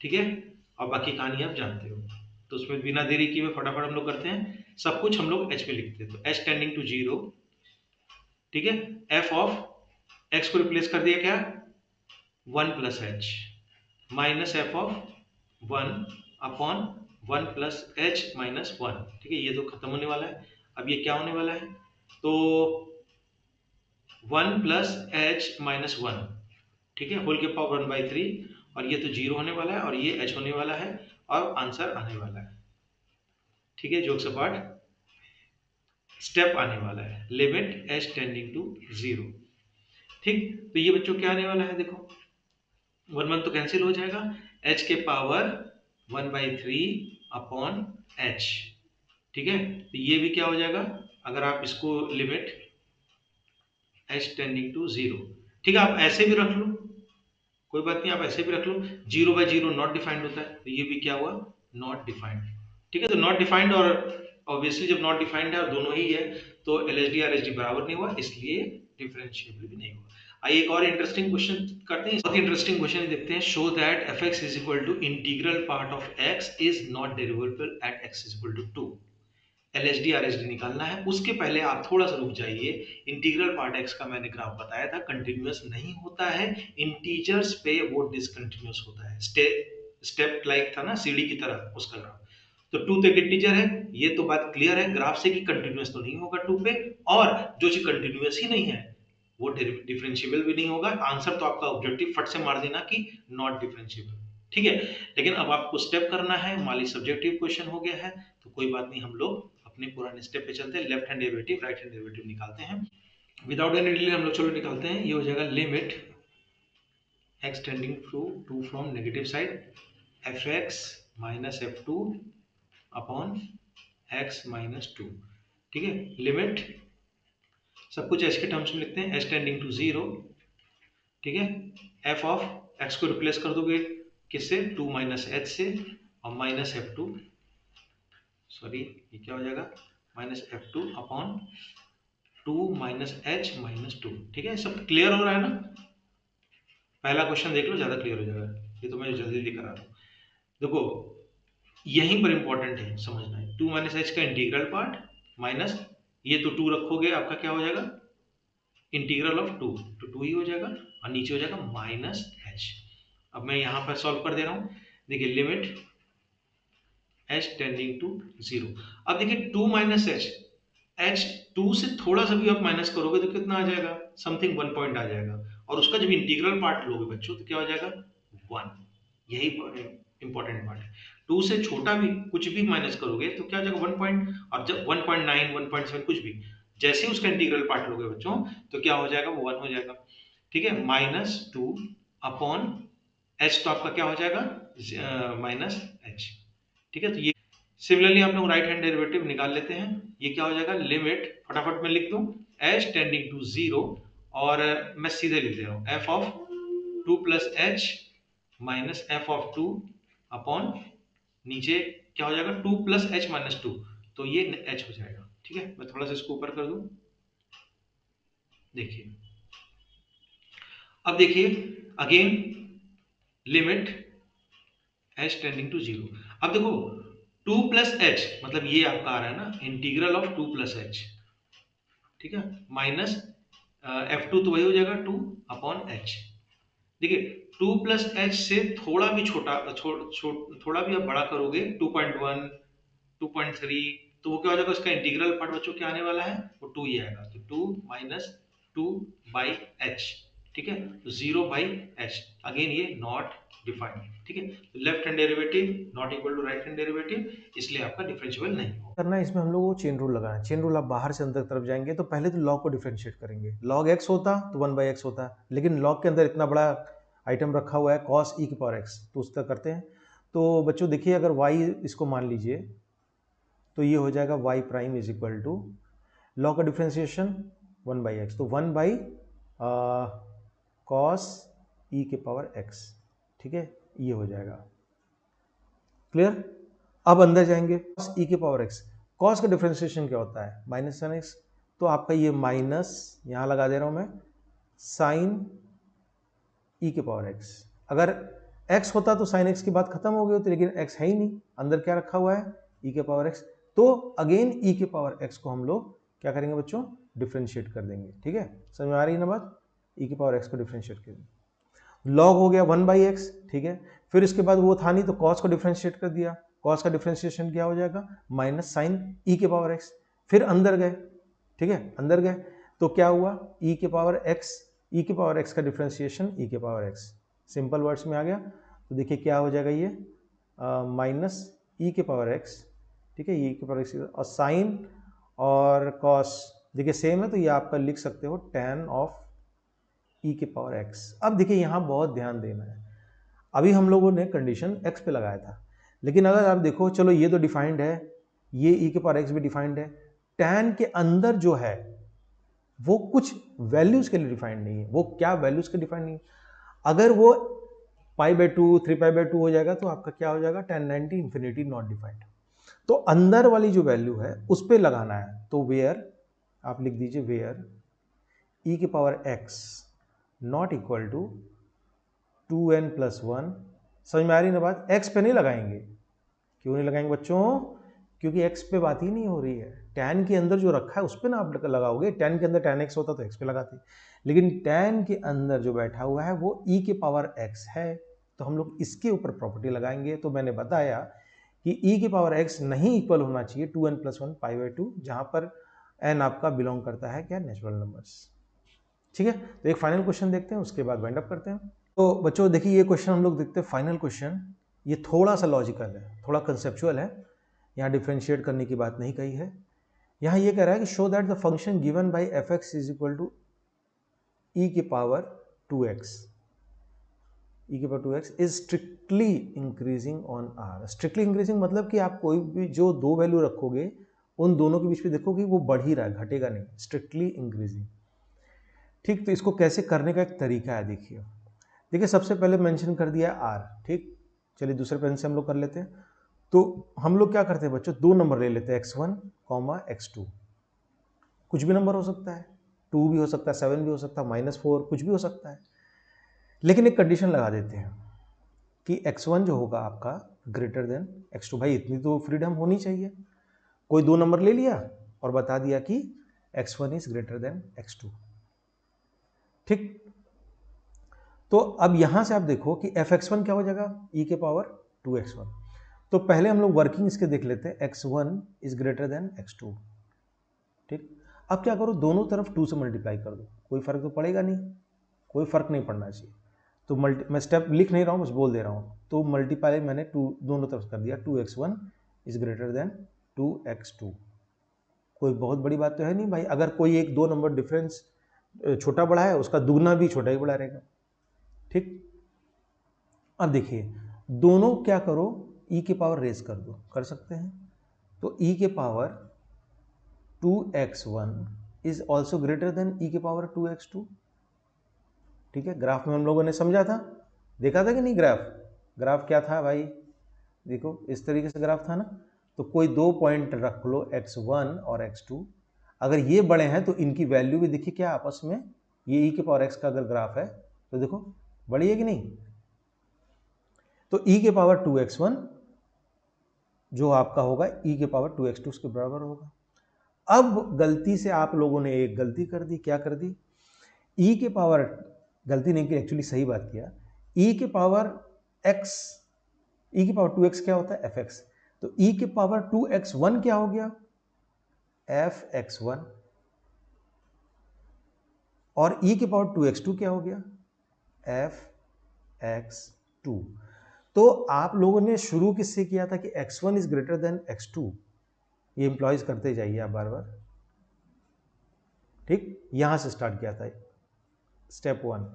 A: ठीक है, और बाकी कहानी आप जानते हो। तो उसमें बिना देरी किए फटाफट हम लोग करते हैं, सब कुछ हम लोग h पे लिखते हैं। तो h टेंडिंग टू 0, ठीक है, f ऑफ x को रिप्लेस कर दिया क्या 1 plus H minus f of 1 upon 1 plus H minus 1, ठीक है। ये तो खत्म होने वाला है। अब ये क्या होने वाला है, तो 1 प्लस एच माइनस 1, ठीक है, होल के पावर 1/3, और ये तो 0 होने वाला है और ये h होने वाला है और आंसर आने वाला है, ठीक है। जोक सपाट स्टेप आने वाला है, लिमिट h टेंडिंग टू 0, ठीक। तो ये बच्चों क्या आने वाला है, देखो 1 1 तो कैंसिल हो जाएगा, h के पावर 1/3 अपॉन h, ठीक है। तो ये भी क्या हो जाएगा, अगर आप इसको लिमिट h टेंडिंग टू 0, ठीक है, आप ऐसे भी रख लो, कोई बात नहीं, आप ऐसे भी रख लो। 0/0 नॉट डिफाइंड होता है, तो ये भी क्या हुआ, नॉट डिफाइंड, ठीक है। तो नॉट डिफाइंड और ऑब्वियसली जब नॉट डिफाइंड है और दोनों ही है तो एलएचडी आरएचडी बराबर नहीं हुआ, इसलिए डिफरेंशिएबल भी नहीं हुआ। आइए एक और इंटरेस्टिंग क्वेश्चन करते हैं, बहुत इंटरेस्टिंग क्वेश्चन देखते हैं। Show that fx is equal to integral part of x is not derivable at x is equal to 2। LHD RHD निकालना है, उसके पहले आप थोड़ा सा रुक जाइए। इंटीग्रल पार्ट x का मैंने ग्राफ बताया था, कंटिन्यूअस नहीं होता है, इंटीजर्स पे वो डिसकंटिन्यूअस होता है, स्टेप लाइक था ना सीढ़ी की तरह उसका ग्राफ। तो 2 तक इंटीजर है, ये तो बात क्लियर है ग्राफ से कि कंटिन्यूअस तो नहीं होगा 2 पे, और जो चीज कंटिन्यूअस ही नहीं है वो डिफरेंशिएबल भी नहीं होगा। आंसर तो आपका ऑब्जेक्टिव फट से मार देना कि नॉट डिफरेंशिएबल, ठीक है। लेकिन अब आपको स्टेप करना है, मान ली सब्जेक्टिव क्वेश्चन हो गया है तो कोई बात नहीं, हम लोग अपने पुराने स्टेप पे चलते हैं, left hand derivative right hand derivative निकालते हैं। विदाउट एनी डिले हम लोग चलो निकालते हैं। ये हो जाएगा limit x tending to 2 from negative side fx minus f2 upon x minus 2, ठीक है। लिमिट सब कुछ h के टर्म्स में लिखते हैं, h टेंडिंग टू 0, ठीक है, f ऑफ x को रिप्लेस कर दोगे किससे 2 माइनस h से, और माइनस f2, सॉरी ये क्या हो जाएगा minus f2 upon 2 minus h minus 2, ठीक है। सब क्लियर हो रहा है ना, पहला क्वेश्चन देख लो ज्यादा क्लियर हो जाएगा, ये तो मैं जल्दी दिखा रहा हूँ। देखो यहीं पर इंपॉर्टेंट है समझना है, 2 माइनस एच का इंटीग्रल पार्ट माइनस ये तो 2 रखोगे आपका क्या हो जाएगा इंटीग्रल ऑफ 2, तो 2 ही हो जाएगा और नीचे हो जाएगा माइनस एच। अब मैं यहाँ पर सॉल्व कर दे रहा हूँ, देखिए लिमिट एच टेंडिंग टू 0। अब देखिए 2 माइनस एच, एच 2 से थोड़ा सा भी आप माइनस करोगे तो कितना आ जाएगा, समथिंग 1 पॉइंट आ जाएगा, और उसका जब इंटीग्रल पार्ट लोगे बच्चों तो क्या हो जाएगा 1। यही इंपॉर्टेंट पार्ट है, 2 से छोटा भी कुछ भी माइनस करोगे तो क्या हो जाएगा 1 पॉइंट, और जब 1.9 1.7 कुछ भी जैसे ही उसका इंटीग्रल पार्ट लोगे बच्चों तो क्या हो जाएगा वो 1 हो जाएगा। ठीक है, माइनस 2 अपॉन एच तो आपका क्या हो जाएगा माइनस एच। ठीक है, तो ये सिमिलरली आप लोग राइट हैंड डेरिवेटिव निकाल लेते हैं, ये क्या हो जाएगा लिमिट फटाफट में लिख दूं एच टेंडिंग टू 0, और मैं सीधे लिख दे रहा हूं F of 2 plus H minus f of 2 upon नीचे क्या हो जाएगा 2 प्लस एच माइनस 2, तो ये एच हो जाएगा। ठीक है, मैं थोड़ा सा इसको ऊपर कर दूं, देखिए अब देखिए again limit h tending to 0। अब देखो 2 प्लस एच मतलब ये आपका आ रहा है ना इंटीग्रल ऑफ 2 प्लस एच, ठीक है, माइनस एफ टू तो वही हो जाएगा 2 अपॉन एच। देखिए 2 प्लस एच से थोड़ा भी छोटा थोड़ा भी आप बड़ा करोगे 2.1 2.3 तो वो क्या हो जाएगा उसका इंटीग्रल पार्ट बच्चों क्या आने वाला है वो 2 ही आएगा, तो 2 माइनस 2 बाई एच। ठीक है, तो 0 बाई एच, अगेन ये नॉट डिफाइंड। ठीक है, left hand derivative not equal to right hand derivative, इसलिए आपका डिफरेंशियल नहीं होगा।
C: करना है इसमें हम लोग को चेन रूल लगाना है। चेन रूल आप बाहर से अंदर तरफ जाएंगे तो पहले तो लॉग को डिफरेंशिएट करेंगे, लॉग एक्स होता तो 1/x होता, लेकिन लॉग के अंदर इतना बड़ा आइटम रखा हुआ है कॉस ई की पावर एक्स, तो उसका करते हैं। तो बच्चों देखिए अगर y इसको मान लीजिए तो ये हो जाएगा y prime is equal to log का डिफ्रेंसिएशन 1/x, तो 1 कॉस ई के पावर x। ठीक है, ये हो जाएगा क्लियर। अब अंदर जाएंगे cos e के पावर x, cos का डिफरेंशिएशन क्या होता है माइनस साइन एक्स, तो आपका ये माइनस यहाँ लगा दे रहा हूँ मैं साइन e के पावर x। अगर x होता तो साइन x की बात खत्म हो गई होती, लेकिन x है ही नहीं, अंदर क्या रखा हुआ है e के पावर x, तो अगेन e के पावर x को हम लोग क्या करेंगे बच्चों डिफरेंशिएट कर देंगे। ठीक है, समझ में आ रही है ना बात, e के पावर x को डिफरेंशिएट कर देंगे, लॉग हो गया 1/x। ठीक है, फिर इसके बाद वो था नहीं तो cos को डिफरेंशिएट कर दिया, cos का डिफरेंशिएशन क्या हो जाएगा माइनस साइन e के पावर x। फिर अंदर गए, ठीक है अंदर गए तो क्या हुआ e के पावर x का डिफरेंशिएशन e के पावर x, सिंपल वर्ड्स में आ गया। तो देखिए क्या हो जाएगा ये माइनस e के पावर x, ठीक है e के पावर x, और साइन और cos देखिए सेम है, तो ये आपका लिख सकते हो tan ऑफ e के पावर x। अब देखिए यहाँ बहुत ध्यान देना है, अभी हम लोगों ने कंडीशन x पे लगाया था, लेकिन अगर आप देखो चलो ये तो डिफाइंड है, ये e के पावर x भी डिफाइंड है, tan के अंदर जो है वो कुछ वैल्यूज के लिए डिफाइंड नहीं है, वो क्या वैल्यूज के डिफाइंड नहीं है, अगर वो π/2 3π/2 हो जाएगा तो आपका क्या हो जाएगा tan 90 इंफिनिटी नॉट डिफाइंड। तो अंदर वाली जो वैल्यू है उस पर लगाना है, तो वेयर आप लिख दीजिए वेयर e के power x not equal to 2n+1। समझ में आ रही ना बात, x पे नहीं लगाएंगे, क्यों नहीं लगाएंगे बच्चों, क्योंकि x पे बात ही नहीं हो रही है, tan के अंदर जो रखा है उस पे ना आप लगाओगे, tan के अंदर tan x होता तो x पे लगाते, लेकिन tan के अंदर जो बैठा हुआ है वो e के पावर x है, तो हम लोग इसके ऊपर प्रॉपर्टी लगाएंगे। तो मैंने बताया कि e के पावर x नहीं इक्वल होना चाहिए 2n+1 π/2, जहां पर n आपका बिलोंग करता है क्या नेचुरल नंबर्स। ठीक है, तो एक फाइनल क्वेश्चन देखते हैं उसके बाद वाइंड अप करते हैं। तो बच्चों देखिए ये क्वेश्चन हम लोग देखते हैं फाइनल क्वेश्चन, ये थोड़ा सा लॉजिकल है, थोड़ा कंसेप्चुअल है, यहाँ डिफ्रेंशिएट करने की बात नहीं कही है। यहाँ ये कह रहा है कि show that the function given by f(x) is equal to e के पावर 2x, e के power 2x is strictly increasing on r। Strictly increasing मतलब कि आप कोई भी जो दो वैल्यू रखोगे उन दोनों के बीच में देखोगे वो बढ़ ही रहा है, घटेगा नहीं, स्ट्रिक्टली इंक्रीजिंग। ठीक, तो इसको कैसे करने का एक तरीका है, देखिए सबसे पहले मेंशन कर दिया r। ठीक, चलिए दूसरे पेन से हम लोग कर लेते हैं। तो हम लोग क्या करते हैं बच्चों, दो नंबर ले लेते हैं x1, x2, कुछ भी नंबर हो सकता है, 2 भी हो सकता है, 7 भी हो सकता है, -4 कुछ भी हो सकता है, लेकिन एक कंडीशन लगा देते हैं कि x1 जो होगा आपका ग्रेटर देन x2। भाई इतनी तो फ्रीडम होनी चाहिए। कोई दो नंबर ले लिया और बता दिया कि x1 is greater then x2। ठीक, तो अब यहां से आप देखो कि fx1 क्या हो जाएगा, e के पावर 2x1। तो पहले हम लोग वर्किंग इसके देख लेते हैं, x1 is greater then x2। ठीक, अब क्या करो, दोनों तरफ 2 से मल्टीप्लाई कर दो, कोई फर्क तो पड़ेगा नहीं, कोई फर्क नहीं पड़ना चाहिए। तो मैं स्टेप लिख नहीं रहा हूँ, बस बोल दे रहा हूँ। तो मल्टीप्लाई मैंने 2 दोनों तरफ कर दिया, 2x1 is greater then 2x2। कोई बहुत बड़ी बात तो है नहीं भाई, अगर कोई एक दो नंबर डिफरेंस छोटा बड़ा है, उसका दुगना भी छोटा ही बड़ा रहेगा। ठीक, अब देखिए दोनों क्या करो, e के पावर रेज कर दो, कर सकते हैं। तो e के power 2x1 is also greater than e के पावर 2x2। ठीक है, ग्राफ में हम लोगों ने समझा था, देखा था कि नहीं ग्राफ? ग्राफ क्या था भाई, देखो इस तरीके से ग्राफ था ना। तो कोई दो पॉइंट रख लो x1 और x2, अगर ये बड़े हैं तो इनकी वैल्यू भी देखिए क्या आपस में, ये e के पावर x का अगर ग्राफ है तो देखो बड़ी है कि नहीं। तो e के पावर 2x1 जो आपका होगा e के पावर 2x2 उसके बराबर होगा। अब गलती से आप लोगों ने एक गलती कर दी, क्या कर दी, e के पावर, गलती नहीं की, एक्चुअली सही बात किया, e के पावर x, e के पावर 2x क्या होता है, fx। तो e के पावर 2x1 क्या हो गया, fx1, और e के पावर 2x2 क्या हो गया, fx2। तो आप लोगों ने शुरू किससे किया था कि x1 is greater then x2, ये इंप्लॉइज करते जाइए आप बार बार। ठीक, यहां से स्टार्ट किया था step 1,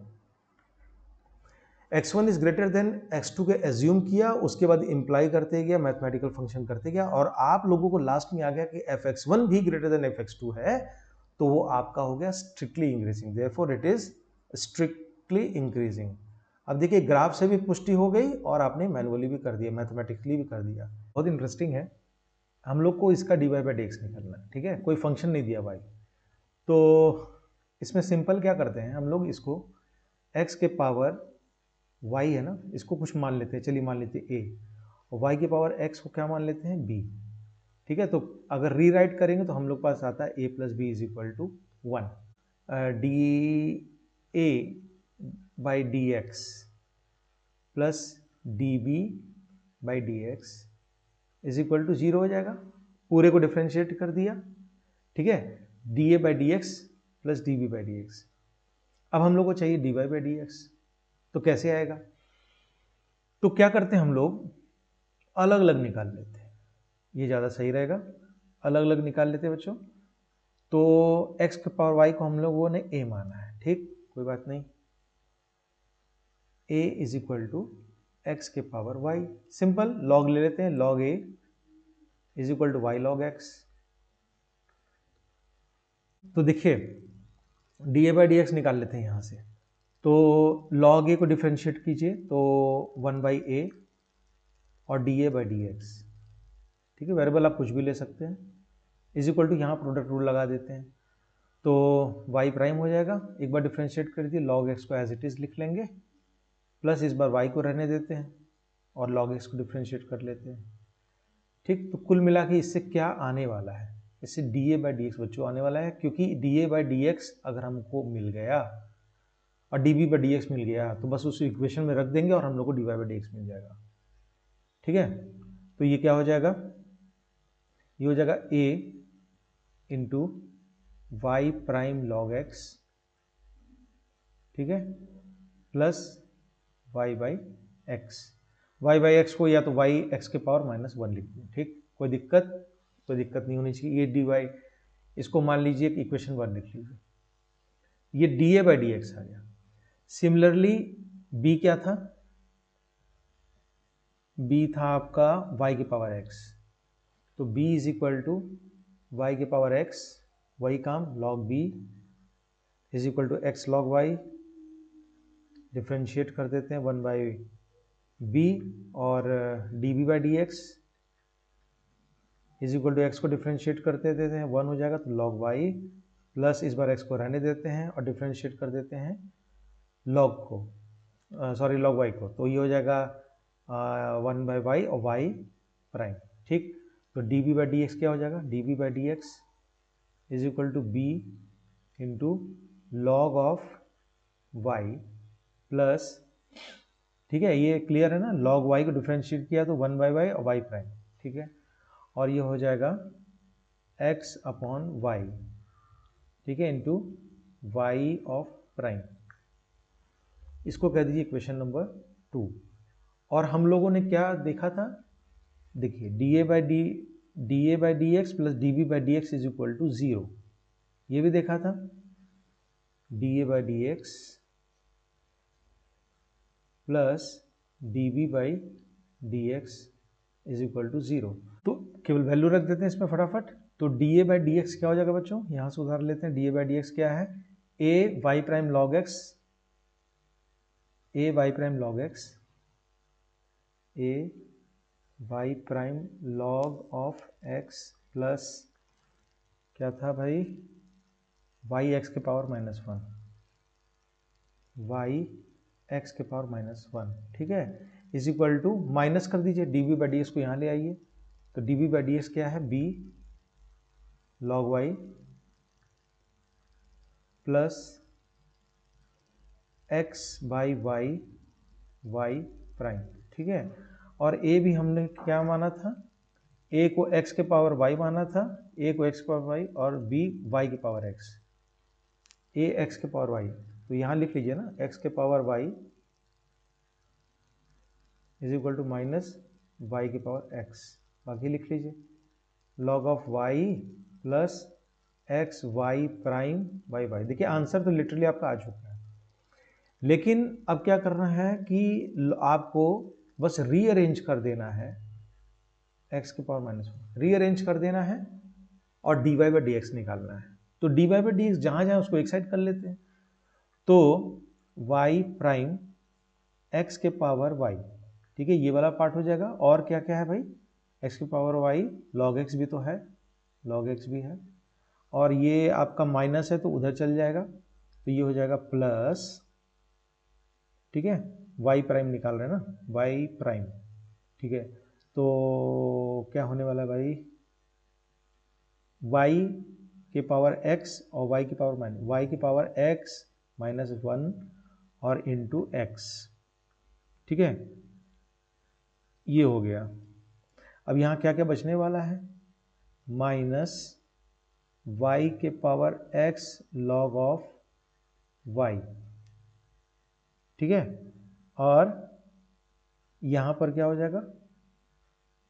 C: x1 is greater then x2 के एज्यूम किया, उसके बाद इंप्लाई करते गया, मैथमेटिकल फंक्शन करते गया, और आप लोगों को लास्ट में आ गया कि fx1 भी ग्रेटर देन fx2 है, तो वो आपका हो गया strictly increasing, therefore it is strictly increasing. अब देखिए ग्राफ से भी पुष्टि हो गई और आपने मैनुअली भी कर दिया, मैथमेटिकली भी कर दिया। बहुत इंटरेस्टिंग है, हम लोग को इसका dy बाई dx निकालना है। ठीक है, कोई फंक्शन नहीं दिया भाई, तो इसमें सिंपल क्या करते हैं हम लोग, इसको x के पावर y है ना, इसको कुछ मान लेते हैं, चलिए मान लेते हैं a, और y के पावर x को क्या मान लेते हैं, b। ठीक है, तो अगर रीराइट करेंगे तो हम लोग पास आता है a plus b is equal to 1, d A by D x plus d B by D x is equal to 0 हो जाएगा, पूरे को डिफ्रेंशिएट कर दिया। ठीक है, d A by D x plus d B by D x. अब हम लोग को चाहिए d Y by D x, तो कैसे आएगा, तो क्या करते हैं हम लोग, अलग अलग निकाल लेते हैं, ये ज़्यादा सही रहेगा, अलग अलग निकाल लेते हैं बच्चों। तो x के पावर y को हम लोगों ने a माना है, ठीक, कोई बात नहीं, a is equal to x के पावर y, सिंपल लॉग ले लेते हैं, log a is equal to y log x। तो देखिए d A by D x निकाल लेते हैं यहाँ से, तो log a को डिफ्रेंशिएट कीजिए तो 1 बाई ए और D A by D x. ठीक है, वेरिएबल आप कुछ भी ले सकते हैं, इज इक्वल टू यहाँ प्रोडक्ट रूल लगा देते हैं, तो y प्राइम हो जाएगा, एक बार डिफ्रेंशिएट कर दिए, log x को एज इट इज़ लिख लेंगे, प्लस इस बार y को रहने देते हैं और log x को डिफ्रेंशिएट कर लेते हैं। ठीक, तो कुल मिला के इससे क्या आने वाला है, इससे D A by D X बच्चों आने वाला है, क्योंकि D A by D X अगर हमको मिल गया और D B by D X मिल गया तो बस उस इक्वेशन में रख देंगे और हम लोग को D Y by D X मिल जाएगा। ठीक है, तो ये क्या हो जाएगा, ये हो जाएगा a into y prime log x, ठीक है, plus y by x, y by x को या तो y x के पावर -1 लिख दें। ठीक, कोई दिक्कत नहीं होनी चाहिए। ये डी वाई, इसको मान लीजिए कि इक्वेशन 1 लिख लीजिए, ये D A by D X आ गया। सिमिलरली b क्या था, b था आपका y के पावर x, तो b is equal to y के पावर x, वही काम log b is equal to x log y, differentiate कर देते हैं 1 बाई बी और D B by D x is equal to x को डिफ्रेंशिएट करते देते हैं 1 हो जाएगा, तो log y प्लस इस बार x को रहने देते हैं और डिफ्रेंशिएट कर देते हैं log को, सॉरी log y को, तो ये हो जाएगा 1 बाई वाई और वाई प्राइम, ठीक। तो d B by D x क्या हो जाएगा, d B by D x is equal to b into log of y plus, ठीक है, ये क्लियर है ना, लॉग वाई को डिफ्रेंशिएट किया तो 1 बाई वाई और वाई प्राइम, ठीक है, और ये हो जाएगा x अपॉन वाई, ठीक है, इंटू वाई ऑफ प्राइम। इसको कह दीजिए इक्वेशन नंबर 2। और हम लोगों ने क्या देखा था, देखिए d A by D x plus d B by D x is equal to 0, ये भी देखा था, d A by D x plus d B by D x is equal to 0। तो केवल वैल्यू रख देते हैं इसमें फटाफट। तो D A by D x क्या हो जाएगा बच्चों, यहाँ से उधार लेते हैं, D A by D x क्या है, A Y prime log X, A Y prime log X, A Y prime log of X plus क्या था भाई, वाई एक्स के पावर -1, वाई एक्स के पावर -1, ठीक है, इज इक्वल टू माइनस कर दीजिए D B by D X को यहाँ ले आइए, तो d B by D x क्या है, b log y plus x by y y prime, ठीक है। और ए भी हमने क्या माना था, ए को एक्स के पावर वाई माना था, ए को एक्स के पावर वाई और बी वाई के पावर एक्स, ए एक्स के पावर वाई, तो यहाँ लिख लीजिए ना एक्स के power y is equal to minus y के पावर एक्स, बाकी लिख लीजिए log of y plus x y prime by y. देखिए आंसर तो लिटरली आपका आ चुका है, लेकिन अब क्या करना है कि आपको बस रीअरेंज कर देना है, एक्स के पावर -1 रीअरेंज कर देना है और d Y by D x निकालना है। तो d Y by D x जहाँ जहाँ उसको एक साइड कर लेते हैं, तो वाई प्राइम एक्स के पावर वाई, ठीक है, ये वाला पार्ट हो जाएगा। और क्या क्या है भाई, एक्स की पावर वाई, लॉग एक्स भी तो है, लॉग एक्स भी है, और ये आपका माइनस है तो उधर चल जाएगा, तो ये हो जाएगा प्लस, ठीक है, वाई प्राइम निकाल रहे हैं ना, वाई प्राइम, ठीक है, तो क्या होने वाला है भाई, वाई के पावर एक्स और वाई की पावर माइनस, वाई की पावर एक्स -1 और इंटू एक्स, ठीक है, ये हो गया। अब यहाँ क्या क्या बचने वाला है, माइनस वाई के power x log of y, ठीक है, और यहाँ पर क्या हो जाएगा,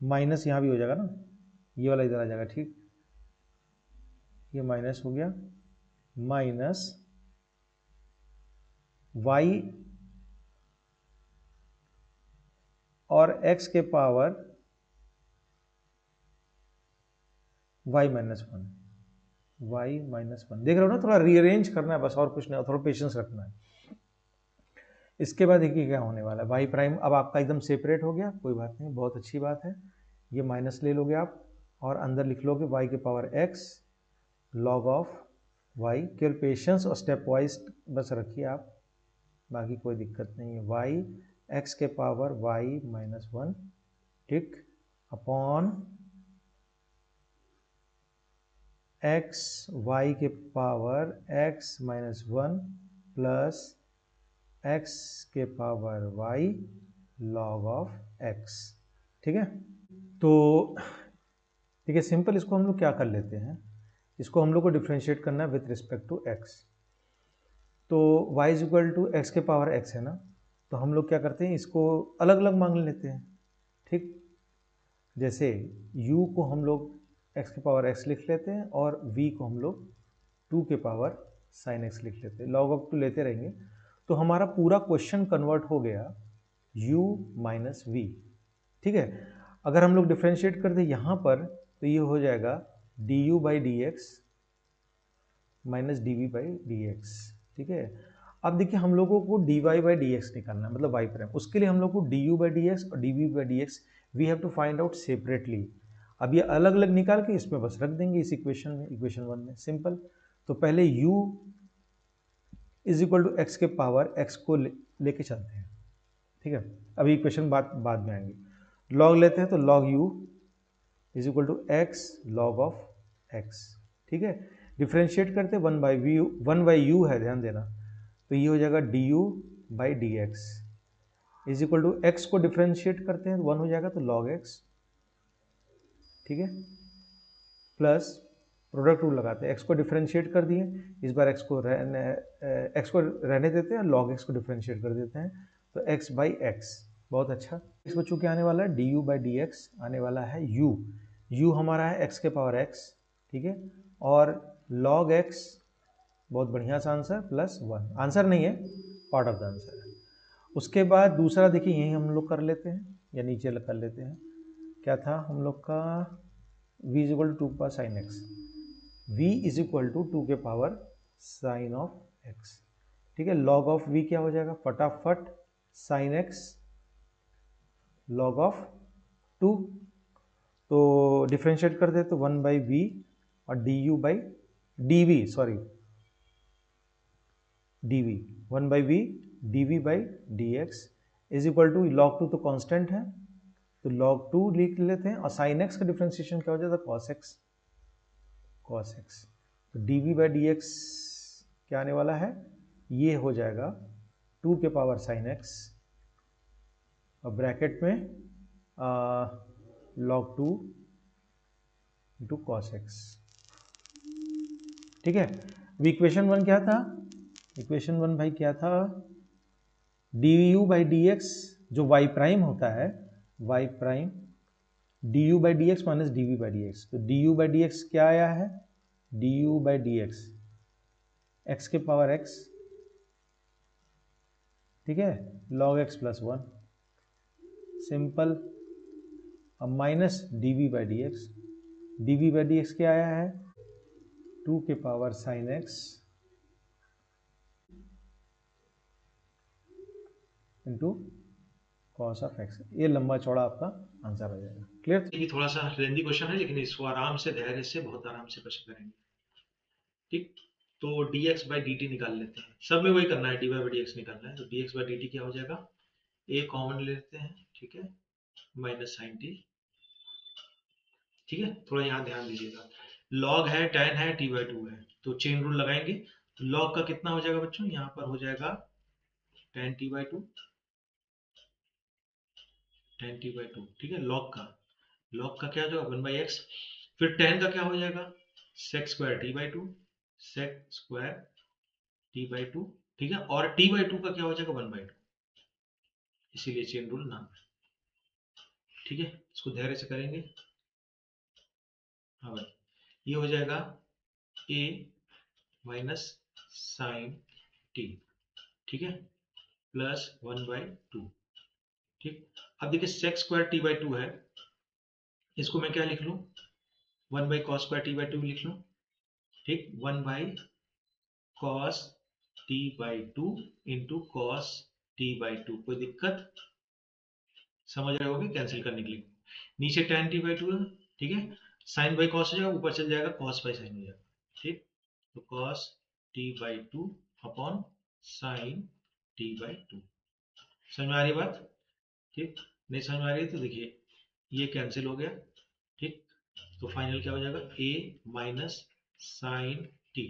C: माइनस यहाँ भी हो जाएगा ना, ये वाला इधर आ जाएगा, ठीक, ये माइनस हो गया, माइनस वाई और x के पावर y -1, y -1, देख रहे हो ना, थोड़ा रीअरेंज करना है बस, और कुछ नहीं, थोड़ा पेशेंस रखना है। इसके बाद देखिए क्या होने वाला है, y प्राइम अब आपका एकदम सेपरेट हो गया, कोई बात नहीं, बहुत अच्छी बात है, ये माइनस ले लोगे आप और अंदर लिख लोगे y के power x log of y, केवल पेशेंस और स्टेप वाइज बस रखिए आप, बाकी कोई दिक्कत नहीं है, y x के पावर y -1, ठीक, अपॉन x y के पावर x -1 प्लस x के power y log of x, ठीक है। तो ठीक है, सिंपल इसको हम लोग क्या कर लेते हैं, इसको हम लोग को डिफ्रेंशिएट करना है विथ रिस्पेक्ट टू x। तो y is equal to x के पावर x है ना, तो हम लोग क्या करते हैं, इसको अलग अलग मांग लेते हैं, ठीक, जैसे u को हम लोग x के पावर x लिख लेते हैं और v को हम लोग 2 के पावर sin x लिख लेते हैं, log ऑफ 2 लेते रहेंगे, तो हमारा पूरा क्वेश्चन कन्वर्ट हो गया u माइनस v, ठीक है। अगर हम लोग डिफ्रेंशिएट कर दें यहाँ पर, तो ये हो जाएगा du by D x minus D we by D x, ठीक है। अब देखिए हम लोगों को dy बाई डी एक्स निकालना है, मतलब y प्राइम, उसके लिए हम लोग को du बाई डी एक्स और dv by D x we have to find out separately. अब ये अलग अलग निकाल के इसमें बस रख देंगे इस इक्वेशन में, इक्वेशन 1 में, सिंपल। तो पहले u is equal to x के पावर x को लेके चलते हैं, ठीक है, अभी इक्वेशन बाद में आएंगे। लॉग लेते हैं तो log u is equal to x log of x, ठीक है। डिफ्रेंशिएट करते हैं 1 बाई यू है, ध्यान देना, तो ये हो जाएगा du by D x is equal to x को डिफ्रेंशिएट करते हैं 1 हो जाएगा तो log x, ठीक है, प्लस प्रोडक्ट रूल लगाते हैं, x को डिफ्रेंशिएट कर दिए, इस बार x को रहने देते हैं, log x को डिफ्रेंशिएट कर देते हैं तो x बाई एक्स। बहुत अच्छा। इस बच्चों क्या आने वाला है, D you by D x आने वाला है u हमारा है x के पावर x, ठीक है, और log x, बहुत बढ़िया सा आंसर, प्लस 1, आंसर नहीं है, पार्ट ऑफ द आंसर है। उसके बाद दूसरा देखिए, यही हम लोग कर लेते हैं या नीचे कर लेते हैं, क्या था हम लोग का, v is equal to 2 power sine x, v is equal to 2 के पावर साइन ऑफ x, ठीक है। log ऑफ v क्या हो जाएगा, फटाफट साइन x log ऑफ 2, तो डिफ्रेंशिएट कर दे तो 1 बाई वी और d you by d v, sorry d v, 1 by v d we by D x is equal to log 2 तो कांस्टेंट है तो log 2 लिख लेते हैं, और साइन एक्स का डिफ्रेंशिएशन क्या हो जाता है, cos x, तो d we by D x क्या आने वाला है, ये हो जाएगा 2 के पावर साइन एक्स और ब्रैकेट में log 2 इंटू कॉस एक्स, ठीक है। इक्वेशन 1 क्या था, इक्वेशन 1 भाई क्या था, D you by D X जो y प्राइम होता है, y prime D you by D x minus D we by D x, तो D you by D x क्या आया है, D you by D X X के पावर x, ठीक है, log x प्लस 1, सिंपल। अब minus D we by D X, D we by D x क्या आया है, 2 के power sine x into cos of x, ये लंबा चौड़ा आपका आंसर आ जाएगा। क्लियर।
A: ये थोड़ा सा लेंदी क्वेश्चन है, लेकिन इसको आराम से, धैर्य से, बहुत आराम से क्वेश्चन करेंगे, ठीक। तो dx बाई dt निकाल लेते हैं, सब में वही करना है, dy बाई dx निकालना है, तो dx बाई dt क्या हो जाएगा, a कॉमन लेते हैं, ठीक है, माइनस साइन टी, ठीक है। थोड़ा यहाँ ध्यान दीजिएगा, log है, tan है, t बाई 2 है, तो चेन रूल लगाएंगे, तो log का कितना हो जाएगा बच्चों, यहाँ पर हो जाएगा tan t by 2, tan t by 2, ठीक है। log का क्या हो जाएगा 1 बाई एक्स, फिर tan का क्या हो जाएगा sec square t by 2, sec square t by 2, ठीक है, और t बाई 2 का क्या हो जाएगा 1 बाई 2, इसीलिए चेन रूल नाम है, ठीक है। इसको धैर्य से करेंगे, हाँ भाई, ये हो जाएगा a माइनस साइन t, ठीक है, प्लस 1 बाई 2, ठीक। अब देखिए sec स्क्वायर t बाई 2 है, इसको मैं क्या लिख लूँ, 1 by cos square t by 2 लिख लूँ, ठीक, 1 by cos t by 2 into cos t by 2, कोई दिक्कत, समझ रहे होगे, कैंसिल करने के लिए, नीचे tan t बाई 2 है, ठीक है, साइन बाई कॉस हो जाएगा, ऊपर चल जाएगा कॉस बाई साइन हो जाएगा, ठीक, तो cos t by 2 upon sine t by 2, समझ में आ रही बात, ठीक। नहीं समझ में आ रही है तो देखिए ये कैंसिल हो गया, ठीक, तो फाइनल क्या हो जाएगा, a माइनस साइन t,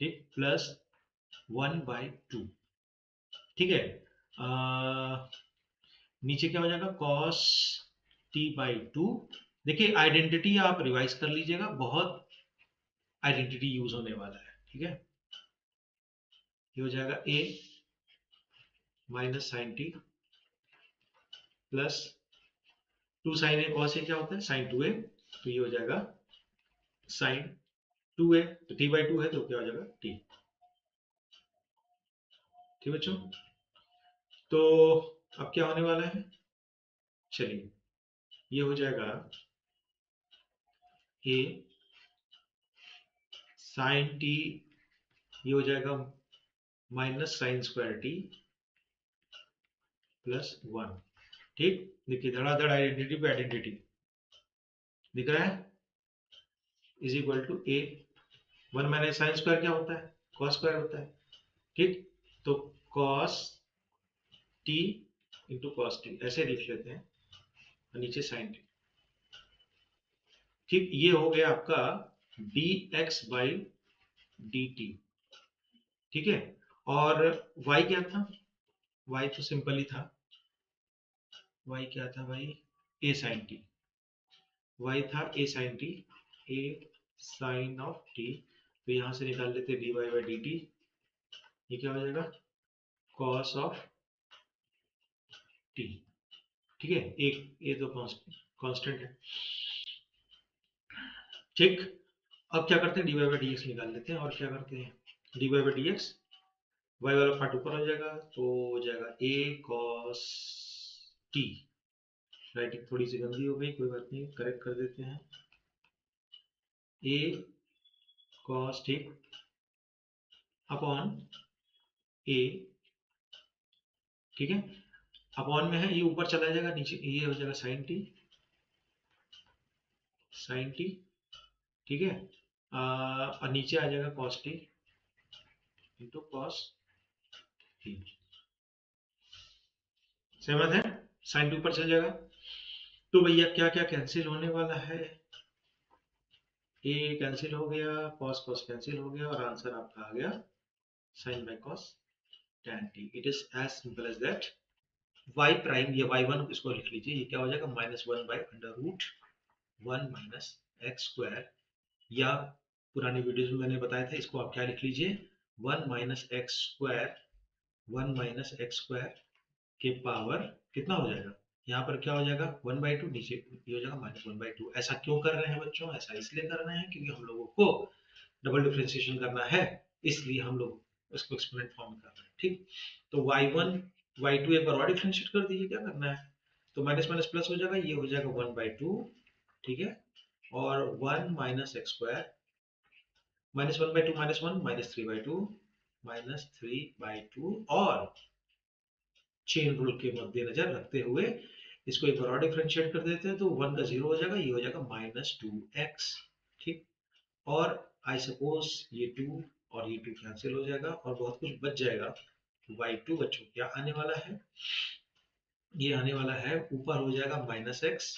A: ठीक, प्लस 1 बाई 2, ठीक है। नीचे क्या हो जाएगा, cos t बाई 2, देखिए आइडेंटिटी आप रिवाइज कर लीजिएगा, बहुत आइडेंटिटी यूज होने वाला है, ठीक है। ये हो जाएगा a minus sine T plus 2 sine A cos A क्या होता है, साइन 2a, तो ये हो जाएगा साइन 2a, तो t बाई 2 है तो क्या हो जाएगा t, ठीक बच्चों। तो अब क्या होने वाला है, चलिए ये हो जाएगा a साइन t, ये हो जाएगा minus sine square T plus 1, ठीक। देखिए धड़ाधड़ आइडेंटिटी पे आइडेंटिटी दिख रहा है, is equal to a, 1 minus sine square क्या होता है, कॉस स्क्वायर होता है, ठीक, तो cos t into cos t, ऐसे लिख लेते हैं, और नीचे साइन टी। ठीक, ये हो गया आपका D x by D T. ठीक है, और y क्या था? y तो सिंपल ही था, y क्या था भाई? a sin t। y था a sin t, a sin of t। तो यहां से निकाल लेते dy बाई डी टी। ये क्या हो जाएगा? cos of t। ठीक है, एक ये तो कांस्टेंट है। ठीक, अब क्या करते हैं, dy बाई डी एक्स निकाल लेते हैं। और क्या करते हैं, dy by D x, y वाला पार्ट ऊपर हो जाएगा, तो हो जाएगा a cos t। राइटिंग थोड़ी सी गंदी हो गई, कोई बात नहीं, करेक्ट कर देते हैं। a cos t upon a, ठीक है, अपॉन में है, ये ऊपर चला जाएगा, नीचे ये हो जाएगा साइन टी, साइन टी। ठीक है, और नीचे आ जाएगा cos t into cos t। सहमत है? साइन टी ऊपर चल जाएगा। तो भैया क्या क्या कैंसिल होने वाला है? a कैंसिल हो गया, cos cos कैंसिल हो गया, और आंसर आपका आ गया sin बाई cos tan t। It is as simple as that. y prime, ये y1 इसको लिख लीजिए, ये क्या हो जाएगा, -1 by under root 1 minus x square, या पुरानी वीडियोस में मैंने बताया था, इसको आप क्या लिख लीजिए, 1 minus x square, 1 minus x square के पावर कितना हो जाएगा, यहाँ पर क्या हो जाएगा 1/2, नीचे ये हो जाएगा -1/2। ऐसा क्यों कर रहे हैं बच्चों? ऐसा इसलिए कर रहे हैं क्योंकि हम लोगों को डबल डिफरेंशिएशन करना है, इसलिए हम लोग इसको एक्सपोनेंट फॉर्म में कर रहे हैं। ठीक, तो y1 y2 एक बार और डिफरेंशिएट कर दीजिए, क्या करना है, तो माइनस माइनस प्लस हो जाएगा, ये हो जाएगा 1/2। ठीक है, और 1 माइनस एक्स स्क्वायर, -1/2 -1 -3/2 -3/2, और चेन रूल के मद्देनजर रखते हुए इसको एक बार और डिफरेंशिएट कर देते हैं, तो 1 का 0 हो जाएगा, ये हो जाएगा -2x। ठीक, और आई सपोज ये 2 और ये 2 कैंसिल हो जाएगा, और बहुत कुछ बच जाएगा। y2 बच्चों क्या आने वाला है, ये आने वाला है, ऊपर हो जाएगा -x,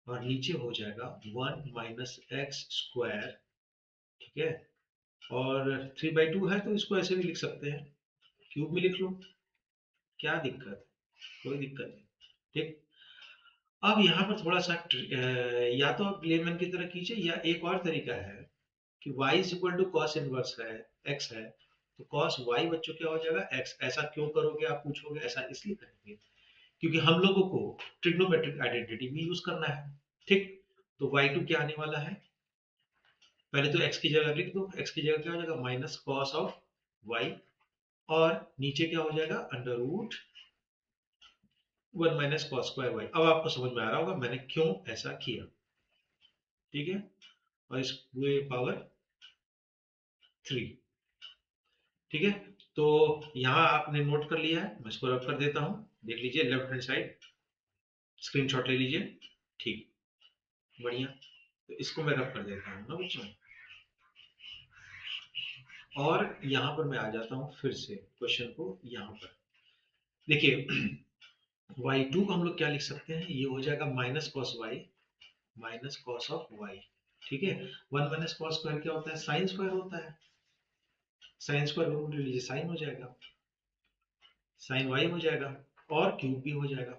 A: और नीचे हो जाएगा 1 माइनस एक्स स्क्वायर। ठीक है, और 3/2 है, तो इसको ऐसे भी लिख सकते हैं, क्यूब में लिख लो, क्या दिक्कत है, कोई दिक्कत नहीं। ठीक, अब यहाँ पर थोड़ा सा या तो आप लेमन की तरह कीजिए, या एक और तरीका है कि y is equal to cos inverse है, x है, तो cos y बच्चों क्या हो जाएगा x। ऐसा क्यों करोगे आप पूछोगे? ऐसा इसलिए करेंगे क्योंकि हम लोगों को ट्रिग्नोमेट्रिक आइडेंटिटी भी यूज करना है। ठीक, तो y2 क्या आने वाला है, पहले तो x की जगह लिख दो, x की जगह क्या हो जाएगा माइनस कॉस ऑफ y, और नीचे क्या हो जाएगा under root 1 minus cos square y। अब आपको समझ में आ रहा होगा मैंने क्यों ऐसा किया। ठीक है, और इस पूरे पावर 3। ठीक है, तो यहाँ आपने नोट कर लिया है, मैं इसको रब कर देता हूँ, देख लीजिए लेफ्ट हैंड साइड, स्क्रीनशॉट ले लीजिए। ठीक, बढ़िया, तो इसको मैं रब कर देता हूँ ना बच्चों, और यहाँ पर मैं आ जाता हूँ फिर से क्वेश्चन को। यहाँ पर देखिए y2 को हम लोग क्या लिख सकते हैं, ये हो जाएगा minus cos y minus cos of y। ठीक है, 1 माइनस कॉस स्क्वायर क्या होता है, साइन स्क्वायर होता है, साइन स्क्वायर रूट ले लीजिए, साइन हो जाएगा, साइन y हो जाएगा, और क्यूब भी हो जाएगा।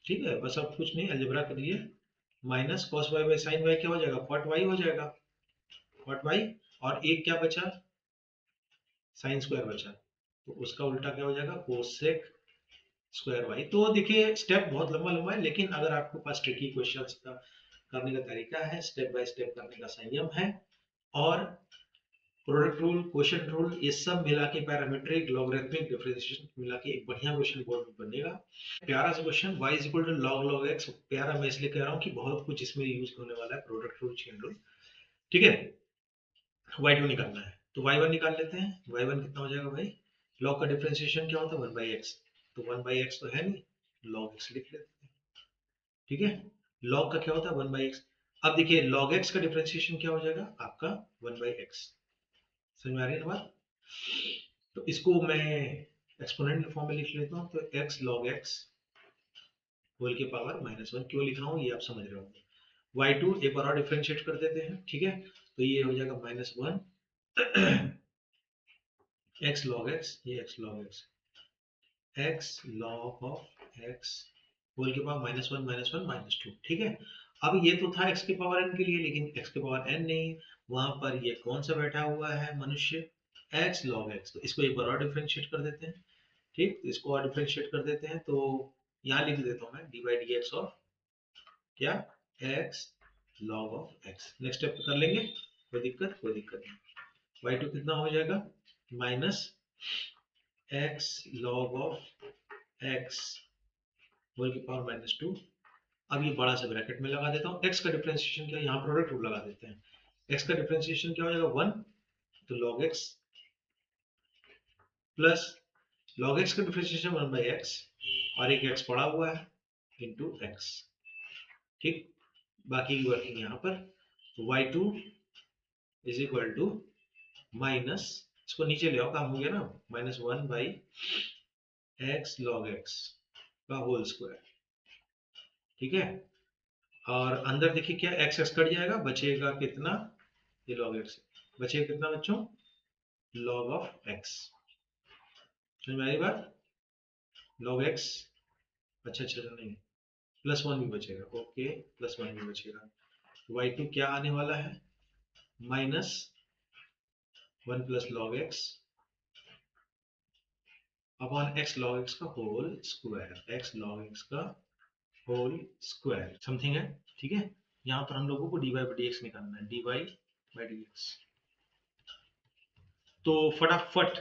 A: ठीक है, बस अब कुछ नहीं, अलजेब्रा करिए, minus cos y by sine y क्या हो जाएगा, कॉट वाई हो जाएगा, कॉट वाई, और एक क्या बचा, साइन स्क्वायर बचा, तो उसका उल्टा क्या हो जाएगा, कोसेक स्क्वायर वाई। तो देखिए स्टेप बहुत लंबा लंबा है, लेकिन अगर आपके पास ट्रिकी क्वेश्चंस का करने का तरीका है, स्टेप बाय स्टेप करने का संयम है, और प्रोडक्ट रूल, क्वेश्चन रूल, ये सब मिला के पैरामीट्रिक लॉगरिथमिक डिफरेंशिएशन मिला के एक बढ़िया क्वेश्चन बोर्ड में बनेगा। प्यारा सा question, y is equal to log log x। प्यारा मैं इसलिए कह रहा हूँ कि बहुत कुछ इसमें यूज होने वाला है, प्रोडक्ट रूल, चेन रूल। ठीक है, y2 निकालना है, तो y1 निकाल लेते हैं। y1 कितना हो जाएगा भाई, लॉग का डिफरेंशिएशन क्या होता है 1/x, तो 1/x तो है नहीं, log x लिख लेते हैं। ठीक है, log का क्या होता है 1/x। अब देखिए log x का डिफरेंशिएशन क्या हो जाएगा आपका 1/x। समझ में आ रही है ना बात? तो इसको मैं एक्सपोनेंट के फॉर्म में लिख लेता हूँ, तो x log x होल के पावर -1। क्यों लिख रहा हूँ ये आप समझ रहे होंगे। y2 एक बार और डिफरेंशिएट कर देते हैं, ठीक है, तो ये हो जाएगा -1 x log x, ये x log x, x log of x whole के पावर -1 -2, ठीक है। अब ये तो था x के पावर n के लिए, लेकिन x के पावर n नहीं, वहां पर ये कौन सा बैठा हुआ है मनुष्य, x log x। तो इसको एक बार और डिफरेंशिएट कर देते हैं, ठीक, तो इसको और डिफरेंशिएट कर देते हैं, तो यहाँ लिख देता हूँ मैं dy/dx ऑफ क्या, x log of x। Next step कर लेंगे, कोई दिक्कत नहीं। y2 कितना हो जाएगा, minus x log of x whole की पावर -2। अब ये बड़ा सा ब्रैकेट में लगा देता हूँ। x का डिफरेंशिएशन क्या है, यहाँ प्रोडक्ट रूल लगा देते हैं। x का डिफरेंशिएशन क्या हो जाएगा, 1, तो log x plus log x का डिफरेंशिएशन 1/x और एक x पड़ा हुआ है इंटू x, ठीक। बाकी की वर्किंग यहाँ पर, तो y2 is equal to minus, इसको नीचे ले आओ, काम हो गया ना, -1/x log x का होल स्क्वायर, ठीक है। और अंदर देखिए क्या, x x कट जाएगा, बचेगा कितना, ये log x बचेगा कितना बच्चों, log of x। समझ में आई बात, log x, अच्छा नहीं, +1 भी बचेगा, ओके, +1 भी बचेगा। y2 क्या आने वाला है, -1 + log x upon x log x का whole square, x log x का होल स्क्वायर, समथिंग है, ठीक है। यहाँ पर हम लोगों को dy/dx निकालना है, dy/dx। तो फटाफट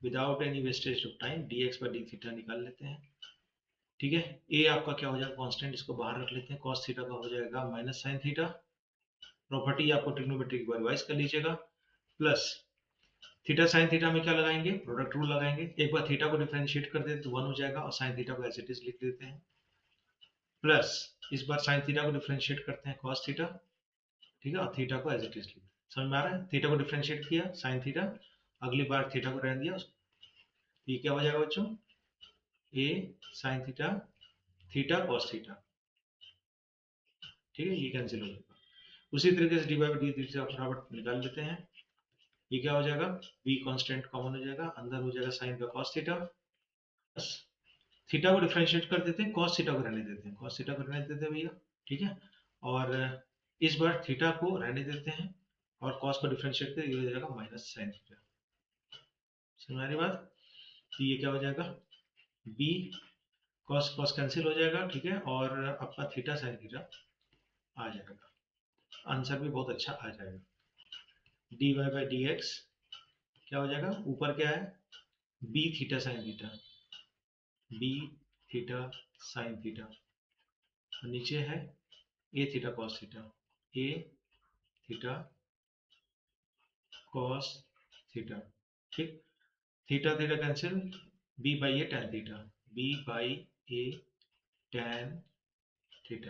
A: without any wastage of time dx/dθ निकाल लेते हैं, ठीक है। a आपका क्या हो जाएगा, कांस्टेंट, इसको बाहर रख लेते हैं, cos थीटा का हो जाएगा -sin थीटा। प्रॉपर्टी आपको ट्रिग्नोमेट्रिक रिवाइज कर लीजिएगा, प्लस थीटा sin थीटा में क्या लगाएंगे, प्रोडक्ट रूल लगाएंगे। एक बार थीटा को डिफरेंशिएट कर देते तो 1 हो जाएगा, और sin थीटा को एज इट इज लिख देते हैं, प्लस इस बार sin थीटा को डिफरेंशिएट करते हैं cos थीटा, ठीक है, और थीटा को एज इट इज लिख, समझ में आ रहा है। थीटा को डिफरेंशिएट किया sin थीटा, अगली बार थीटा को रहने दिया, ये क्या हो जाएगा बच्चों, a sin theta, theta cos theta, ठीक है, ये कैंसिल हो जाएगा। उसी तरीके से dy/dθ फटाफट निकाल लेते हैं, ये क्या हो जाएगा, b कांस्टेंट कॉमन हो जाएगा, अंदर हो जाएगा sin का cos थीटा, बस थीटा को डिफरेंशिएट कर देते हैं, cos थीटा को रहने देते हैं, cos थीटा को रहने देते हैं भैया, ठीक है। और इस बार थीटा को रहने देते हैं, और cos को डिफरेंशिएट करके ये हो जाएगा -sin थीटा। समझ आ रही बात, तो ये क्या हो जाएगा, b cos कैंसिल हो जाएगा, ठीक है, और आपका थीटा sin थीटा आ जाएगा, आंसर भी बहुत अच्छा आ जाएगा। dy/dx क्या हो जाएगा, ऊपर क्या है, b theta sin theta, b theta sin theta, और नीचे है a theta cos theta, a theta cos theta, ठीक। Theta theta cancel, b/a tan theta, b/a tan theta.